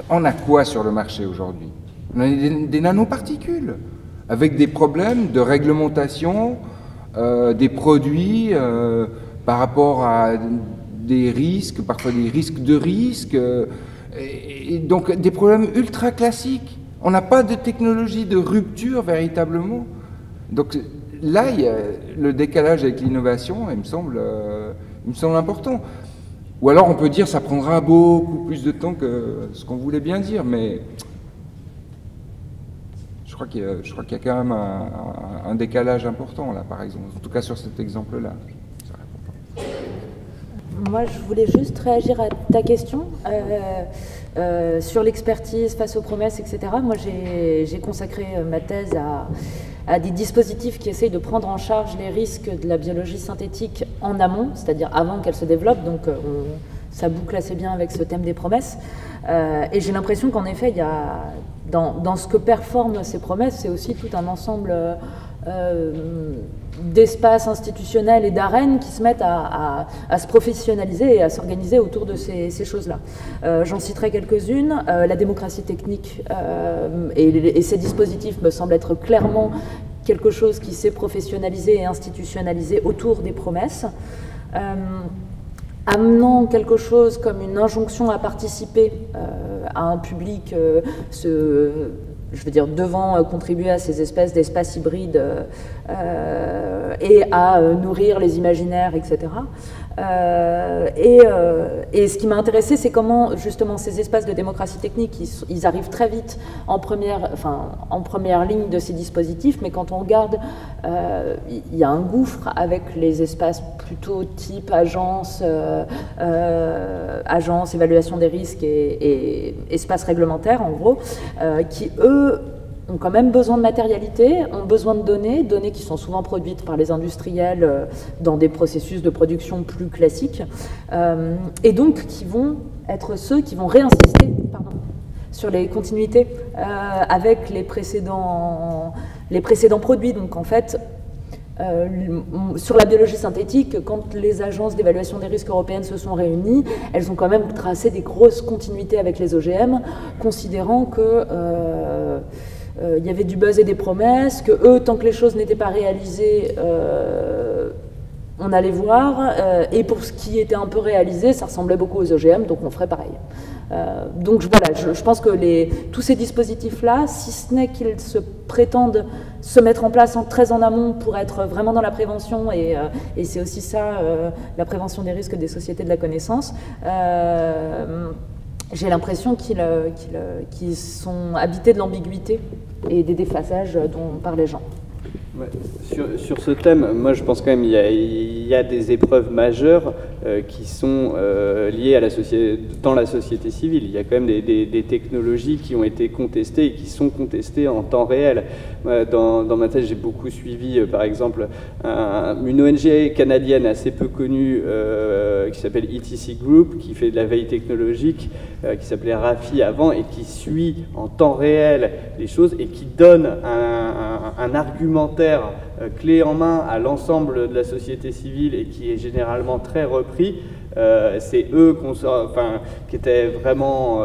on a quoi sur le marché aujourd'hui? On a des nanoparticules, avec des problèmes de réglementation des produits par rapport à des risques, parfois des risques de risques, et donc des problèmes ultra classiques. On n'a pas de technologie de rupture véritablement. Donc là, il y a le décalage avec l'innovation, il me semble important. Ou alors on peut dire que ça prendra beaucoup plus de temps que ce qu'on voulait bien dire, mais je crois qu'il y a quand même un décalage important là, par exemple. En tout cas sur cet exemple-là. Moi, je voulais juste réagir à ta question sur l'expertise face aux promesses, etc. Moi, j'ai consacré ma thèse à des dispositifs qui essayent de prendre en charge les risques de la biologie synthétique en amont, c'est-à-dire avant qu'elle se développe, donc ça boucle assez bien avec ce thème des promesses. Et j'ai l'impression qu'en effet, il y a, dans ce que performent ces promesses, c'est aussi tout un ensemble d'espaces institutionnels et d'arènes qui se mettent à se professionnaliser et à s'organiser autour de ces choses-là. J'en citerai quelques-unes. La démocratie technique et ces dispositifs me semblent être clairement quelque chose qui s'est professionnalisé et institutionnalisé autour des promesses. Amenant quelque chose comme une injonction à participer à un public, je veux dire, devant contribuer à ces espèces d'espaces hybrides et à nourrir les imaginaires, etc. Et ce qui m'a intéressé, c'est comment justement ces espaces de démocratie technique, ils arrivent très vite en première ligne de ces dispositifs, mais quand on regarde, il y a un gouffre avec les espaces plutôt type agence, évaluation des risques et espaces réglementaires en gros, qui eux ont quand même besoin de matérialité, ont besoin de données qui sont souvent produites par les industriels dans des processus de production plus classiques, et donc qui vont être ceux qui vont réinsister sur les continuités avec les précédents produits. Donc en fait, sur la biologie synthétique, quand les agences d'évaluation des risques européennes se sont réunies, elles ont quand même tracé des grosses continuités avec les OGM, considérant que il y avait du buzz et des promesses, que eux, tant que les choses n'étaient pas réalisées, on allait voir, et pour ce qui était un peu réalisé, ça ressemblait beaucoup aux OGM, donc on ferait pareil. Donc voilà, je pense que tous ces dispositifs-là, si ce n'est qu'ils se prétendent se mettre en place très en amont pour être vraiment dans la prévention, et c'est aussi ça, la prévention des risques des sociétés de la connaissance, j'ai l'impression qu'ils sont habités de l'ambiguïté et des déphasages dont parlaient Jean. Ouais. Sur ce thème, moi je pense quand même il y a des épreuves majeures qui sont liées à dans la société civile. Il y a quand même des technologies qui ont été contestées et qui sont contestées en temps réel. Dans ma thèse, j'ai beaucoup suivi par exemple une ONG canadienne assez peu connue qui s'appelle ETC Group, qui fait de la veille technologique, qui s'appelait RAFI avant, et qui suit en temps réel les choses et qui donne un argumentaire clé en main à l'ensemble de la société civile et qui est généralement très repris. C'est eux qui étaient vraiment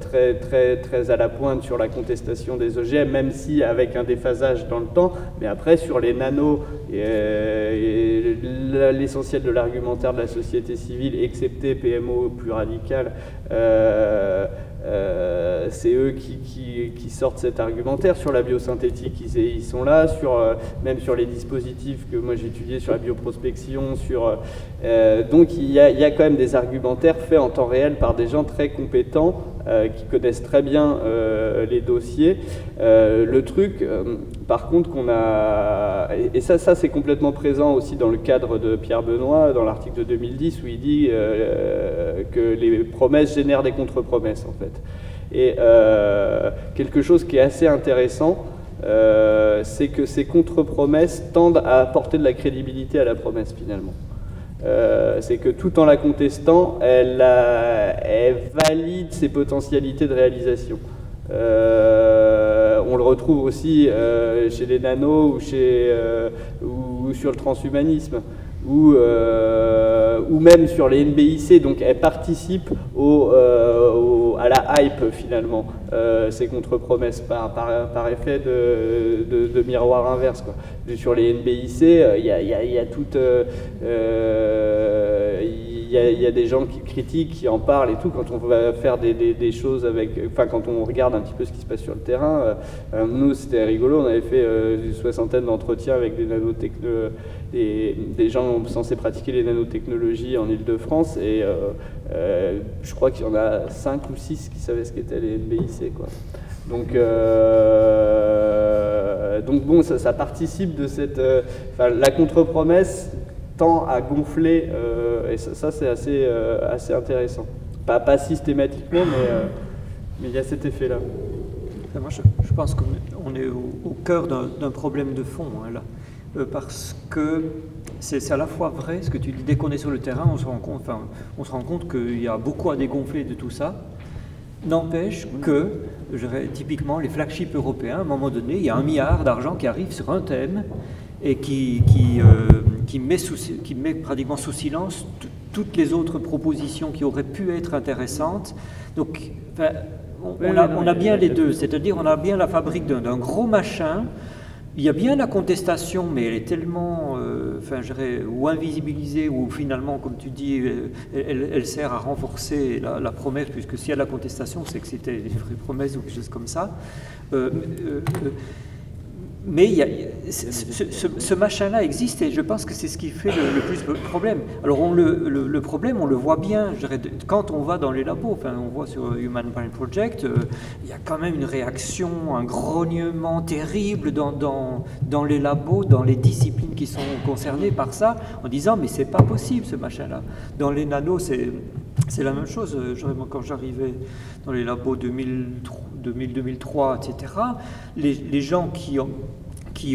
très à la pointe sur la contestation des OGM, même si avec un déphasage dans le temps. Mais après, sur les nanos, l'essentiel de l'argumentaire de la société civile, excepté PMO plus radical, c'est eux qui sortent cet argumentaire. Sur la biosynthétique, ils sont là, même sur les dispositifs que moi j'ai étudiés, sur la bioprospection, donc il y a quand même des argumentaires faits en temps réel par des gens très compétents qui connaissent très bien les dossiers. Le truc, par contre, qu'on a, et ça c'est complètement présent aussi dans le cadre de Pierre Benoît, dans l'article de 2010, où il dit que les promesses génèrent des contre-promesses, en fait. Et quelque chose qui est assez intéressant, c'est que ces contre-promesses tendent à apporter de la crédibilité à la promesse, finalement. C'est que tout en la contestant, elle valide ses potentialités de réalisation. On le retrouve aussi chez les nanos ou sur le transhumanisme. Ou même sur les NBIC, donc elles participent à la hype finalement, ces contre-promesses par effet de miroir inverse, quoi. Sur les NBIC, il y a des gens qui critiquent, qui en parlent et tout, quand on va faire des choses quand on regarde un petit peu ce qui se passe sur le terrain. Nous, c'était rigolo, on avait fait une soixantaine d'entretiens avec des gens censés pratiquer les nanotechnologies en Ile-de-France, et je crois qu'il y en a 5 ou 6 qui savaient ce qu'étaient les NBIC, quoi. Donc bon, ça participe de la contre-promesse tend à gonfler, et ça c'est assez intéressant. Pas systématiquement, mais il y a cet effet-là. Moi, je pense qu'on est au cœur d'un problème de fond, hein, là. Parce que c'est à la fois vrai, ce que tu dis, dès qu'on est sur le terrain, on se rend compte qu'il y a beaucoup à dégonfler de tout ça. N'empêche que, typiquement, les flagships européens, à un moment donné, il y a 1 milliard d'argent qui arrive sur un thème et qui met pratiquement sous silence toutes les autres propositions qui auraient pu être intéressantes. Donc, on a bien les deux, c'est-à-dire on a bien la fabrique d'un gros machin. Il y a bien la contestation, mais elle est tellement ou invisibilisée, ou finalement, comme tu dis, elle sert à renforcer la promesse, puisque s'il y a la contestation, c'est que c'était des vraies promesses ou quelque chose comme ça. Mais ce machin-là existe, et je pense que c'est ce qui fait le plus le problème. Alors le problème, on le voit bien, quand on va dans les labos, on voit sur Human Brain Project, il y a quand même une réaction, un grognement terrible dans les labos, dans les disciplines qui sont concernées par ça, en disant mais c'est pas possible ce machin-là. Dans les nanos, c'est la même chose. Quand j'arrivais dans les labos 2003, etc., les gens qui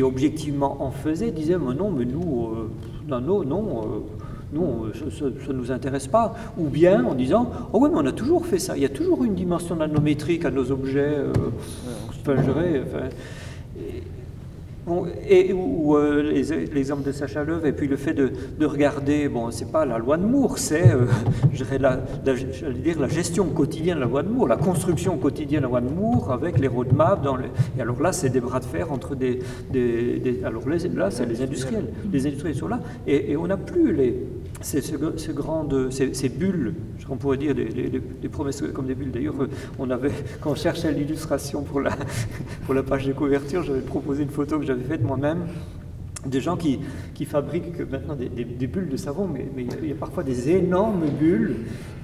objectivement en faisaient disaient mais non, mais nous, nano, non, ça ne nous intéresse pas. Ou bien en disant oh oui, mais on a toujours fait ça, il y a toujours une dimension nanométrique à nos objets. L'exemple de Sacha Löw, et puis le fait de regarder, bon, c'est pas la loi de Moore, c'est, la gestion quotidienne de la loi de Moore, la construction quotidienne de la loi de Moore avec les roadmaps. Et alors là, c'est des bras de fer entre alors là, c'est les industriels. Les industriels sont là, et on n'a plus ces bulles, on pourrait dire des promesses comme des bulles. D'ailleurs, quand on cherchait l'illustration pour la page de couverture, j'avais proposé une photo que j'avais faite moi-même, des gens qui fabriquent maintenant des bulles de savon, mais il y a parfois des énormes bulles,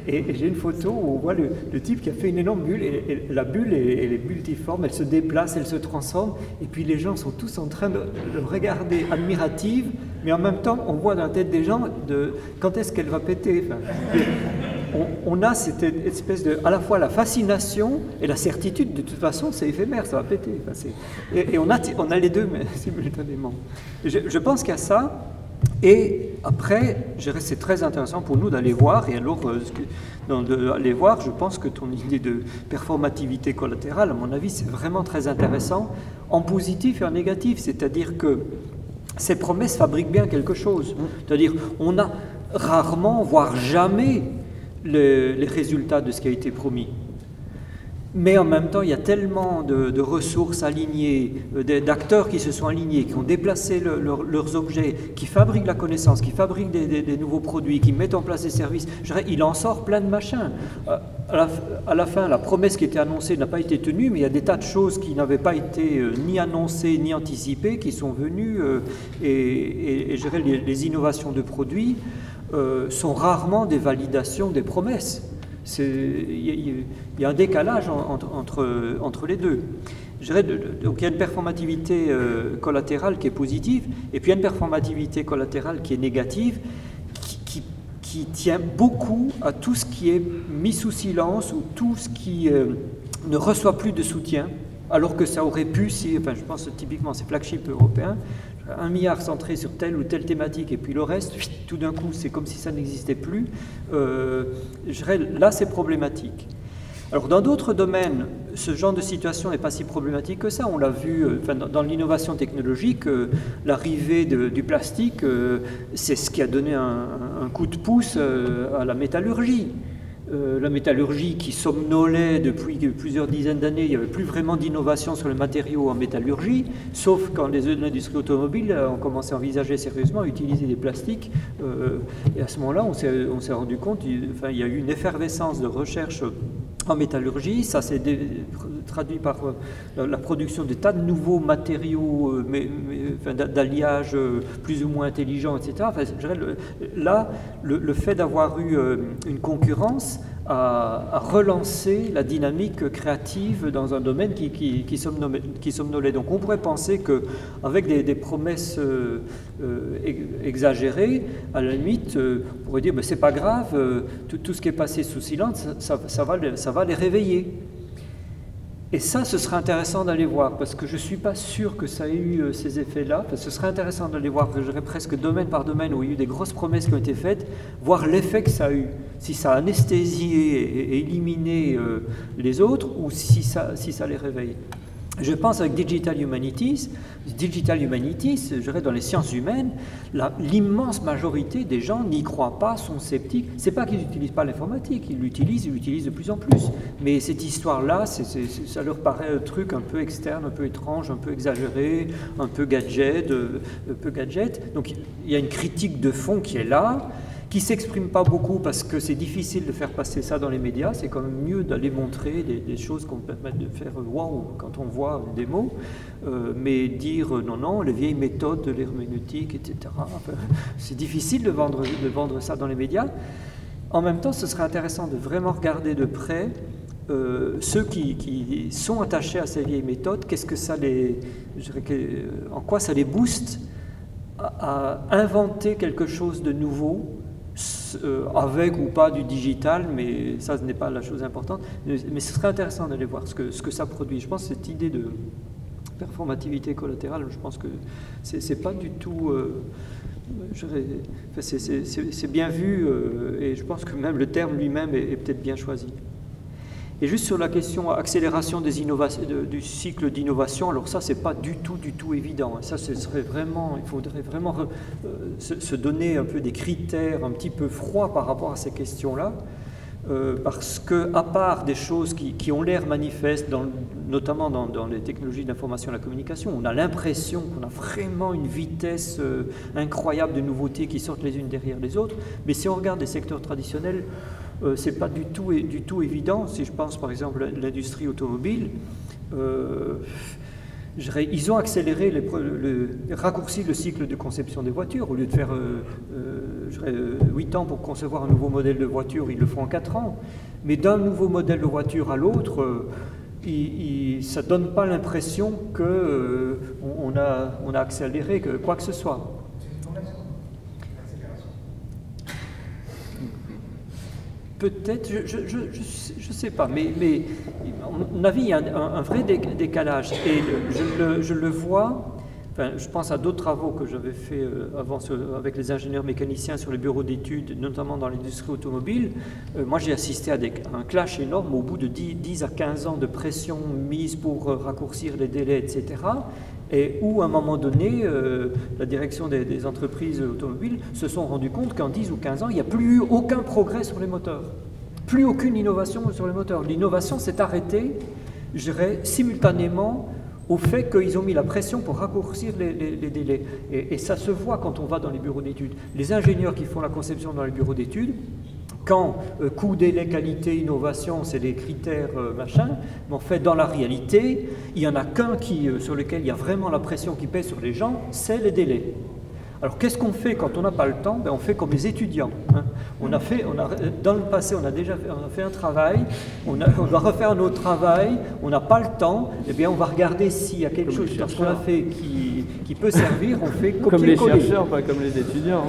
Et j'ai une photo où on voit le type qui a fait une énorme bulle, et la bulle, elle est multiforme, elle se déplace, elle se transforme, et puis les gens sont tous en train de le regarder admirative, mais en même temps, on voit dans la tête des gens quand est-ce qu'elle va péter. Enfin, on a cette espèce de, à la fois la fascination et la certitude, de toute façon, c'est éphémère, ça va péter. Enfin, et on a les deux, mais simultanément. Je pense qu'il y a ça. Et après, c'est très intéressant pour nous d'aller voir, et alors d'aller voir, je pense que ton idée de performativité collatérale, à mon avis, c'est vraiment très intéressant, en positif et en négatif, c'est-à-dire que ces promesses fabriquent bien quelque chose, c'est-à-dire on a rarement, voire jamais, les résultats de ce qui a été promis. Mais en même temps, il y a tellement de ressources alignées, d'acteurs qui se sont alignés, qui ont déplacé leurs objets, qui fabriquent la connaissance, qui fabriquent des nouveaux produits, qui mettent en place des services. Il en sort plein de machins. À la fin, la promesse qui était annoncée n'a pas été tenue, mais il y a des tas de choses qui n'avaient pas été ni annoncées ni anticipées, qui sont venues. Et je dirais, les innovations de produits sont rarement des validations des promesses. Il y a un décalage entre les deux. Donc il y a une performativité collatérale qui est positive, et puis il y a une performativité collatérale qui est négative, qui tient beaucoup à tout ce qui est mis sous silence, ou tout ce qui ne reçoit plus de soutien, alors que ça aurait pu, enfin je pense typiquement ces flagships européens, 1 milliard centré sur telle ou telle thématique, et puis le reste, tout d'un coup, c'est comme si ça n'existait plus. Là, c'est problématique. Alors, dans d'autres domaines, ce genre de situation n'est pas si problématique que ça. On l'a vu dans l'innovation technologique, l'arrivée du plastique, c'est ce qui a donné un coup de pouce à la métallurgie. La métallurgie qui somnolait depuis plusieurs dizaines d'années, il n'y avait plus vraiment d'innovation sur le matériau en métallurgie, sauf quand l'industrie automobile ont commencé à envisager sérieusement à utiliser des plastiques. Et à ce moment-là, on s'est rendu compte, il y a eu une effervescence de recherche en métallurgie, ça s'est traduit par la production de tas de nouveaux matériaux d'alliage plus ou moins intelligents, etc. Là, le fait d'avoir eu une concurrence a relancé la dynamique créative dans un domaine qui somnolait. Donc on pourrait penser qu'avec des promesses exagérées, à la limite, on pourrait dire c'est pas grave, tout ce qui est passé sous silence, ça va les réveiller. Et ça, ce serait intéressant d'aller voir, parce que je ne suis pas sûr que ça ait eu ces effets-là. Ce serait intéressant d'aller voir, je dirais presque domaine par domaine, où il y a eu des grosses promesses qui ont été faites, voir l'effet que ça a eu, si ça a anesthésié et éliminé les autres, ou si ça les réveille. Je pense avec Digital Humanities, je dirais dans les sciences humaines, l'immense majorité des gens n'y croient pas, sont sceptiques. C'est pas qu'ils n'utilisent pas l'informatique, ils l'utilisent de plus en plus. Mais cette histoire-là, ça leur paraît un truc un peu externe, un peu étrange, un peu exagéré, un peu gadget. Donc il y a une critique de fond qui est là, qui ne s'exprime pas beaucoup parce que c'est difficile de faire passer ça dans les médias. C'est quand même mieux d'aller montrer des choses qu'on permet de faire waouh quand on voit une démo, mais dire non, les vieilles méthodes de l'herméneutique, etc. Enfin, c'est difficile de vendre ça dans les médias. En même temps, ce serait intéressant de vraiment regarder de près ceux qui sont attachés à ces vieilles méthodes, en quoi ça les booste à inventer quelque chose de nouveau, avec ou pas du digital, mais ça ce n'est pas la chose importante, mais ce serait intéressant d'aller voir ce que ça produit. Je pense que cette idée de performativité collatérale, je pense que c'est pas du tout c'est bien vu, et je pense que même le terme lui-même est peut-être bien choisi. Et juste sur la question accélération des innovations, du cycle d'innovation, alors ça c'est pas du tout évident. Ça ce serait vraiment, il faudrait vraiment se donner un peu des critères un petit peu froids par rapport à ces questions-là, parce que à part des choses qui ont l'air manifestes, notamment dans les technologies de l'information et de la communication, on a l'impression qu'on a vraiment une vitesse incroyable de nouveautés qui sortent les unes derrière les autres. Mais si on regarde les secteurs traditionnels, c'est pas du tout évident. Si je pense par exemple à l'industrie automobile, ils ont accéléré, raccourci le cycle de conception des voitures. Au lieu de faire 8 ans pour concevoir un nouveau modèle de voiture, ils le font en 4 ans. Mais d'un nouveau modèle de voiture à l'autre, ça ne donne pas l'impression qu'on a accéléré quoi que ce soit. Peut-être, je ne sais pas, mais à mon avis, il y a un vrai décalage. Et je le vois, enfin, je pense à d'autres travaux que j'avais fait avant avec les ingénieurs mécaniciens sur les bureaux d'études, notamment dans l'industrie automobile. Moi, j'ai assisté à un clash énorme au bout de 10 à 15 ans de pression mise pour raccourcir les délais, etc. Et où, à un moment donné, la direction des entreprises automobiles se sont rendu compte qu'en 10 ou 15 ans, il n'y a plus eu aucun progrès sur les moteurs. Plus aucune innovation sur les moteurs. L'innovation s'est arrêtée, je dirais, simultanément au fait qu'ils ont mis la pression pour raccourcir les délais. Et ça se voit quand on va dans les bureaux d'études. Les ingénieurs qui font la conception dans les bureaux d'études, quand coût, délai, qualité, innovation, c'est des critères machin, mais en fait, dans la réalité, il n'y en a qu'un sur lequel il y a vraiment la pression qui pèse sur les gens, c'est les délais. Alors, qu'est-ce qu'on fait quand on n'a pas le temps? On fait comme les étudiants. Hein. Dans le passé, on a fait un travail, on doit refaire un autre travail, on n'a pas le temps, eh bien, on va regarder s'il y a quelque chose dans ce qu'on a fait qui peut servir, on fait copier-coller. Comme les chercheurs, pas comme les étudiants.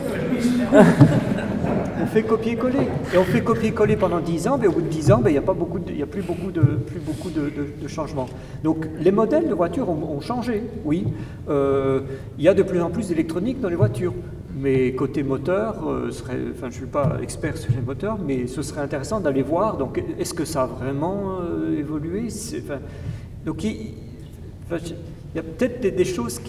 On fait copier-coller. Et on fait copier-coller pendant 10 ans, mais au bout de 10 ans, il n'y a plus beaucoup de changements. Donc les modèles de voitures ont changé, oui. Il y a de plus en plus d'électronique dans les voitures. Mais côté moteur, je ne suis pas expert sur les moteurs, mais ce serait intéressant d'aller voir. Donc est-ce que ça a vraiment évolué? Donc il y a peut-être des choses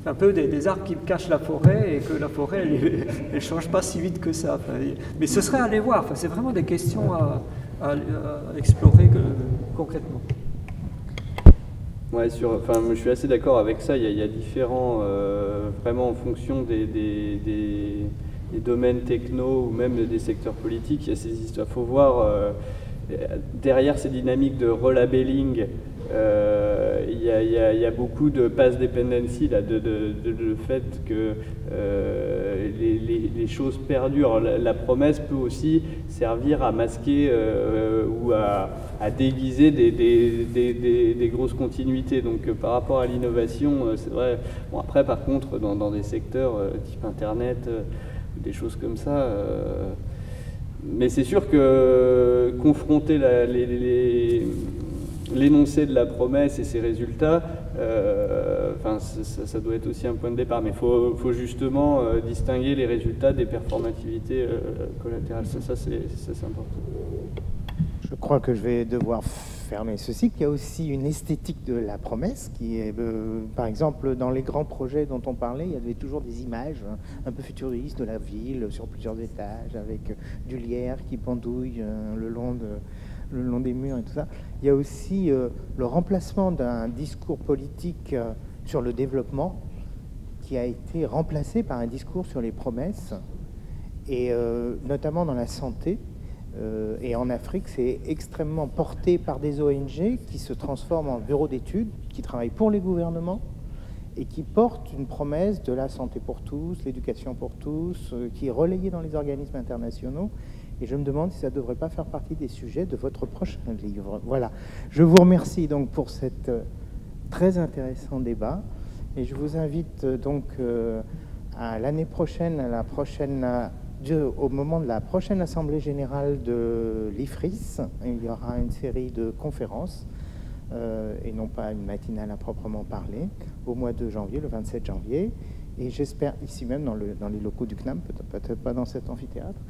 un peu des arbres qui cachent la forêt et que la forêt, elle ne change pas si vite que ça. Mais ce serait à aller voir. C'est vraiment des questions à explorer concrètement. Ouais, je suis assez d'accord avec ça. Il y a différents, vraiment en fonction des domaines techno ou même des secteurs politiques, il y a ces histoires. Il faut voir derrière ces dynamiques de relabelling. Il y a beaucoup de pass dependency, là, de fait que les choses perdurent. La promesse peut aussi servir à masquer ou à déguiser des grosses continuités. Donc par rapport à l'innovation, c'est vrai. Bon, après, par contre, dans des secteurs type Internet, des choses comme ça, mais c'est sûr que confronter l'énoncé de la promesse et ses résultats, ça doit être aussi un point de départ, mais il faut justement distinguer les résultats des performativités collatérales. Ça c'est important. Je crois que je vais devoir fermer ce cycle. Il y a aussi une esthétique de la promesse qui est, par exemple, dans les grands projets dont on parlait, il y avait toujours des images un peu futuristes de la ville sur plusieurs étages, avec du lierre qui pendouille le long des murs et tout ça. Il y a aussi le remplacement d'un discours politique sur le développement qui a été remplacé par un discours sur les promesses, et notamment dans la santé. Et en Afrique, c'est extrêmement porté par des ONG qui se transforment en bureaux d'études, qui travaillent pour les gouvernements et qui portent une promesse de la santé pour tous, l'éducation pour tous, qui est relayée dans les organismes internationaux. Et je me demande si ça ne devrait pas faire partie des sujets de votre prochain livre. Voilà. Je vous remercie donc pour cet très intéressant débat. Et je vous invite donc à l'année prochaine, au moment de la prochaine Assemblée Générale de l'IFRIS. Il y aura une série de conférences, et non pas une matinale à proprement parler, au mois de janvier, le 27 janvier. Et j'espère ici même dans les locaux du CNAM, peut-être pas dans cet amphithéâtre.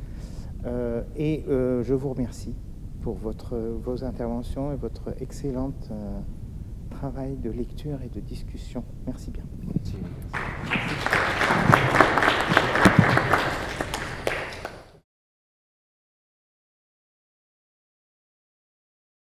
Je vous remercie pour vos interventions et votre excellent travail de lecture et de discussion. Merci bien. Merci.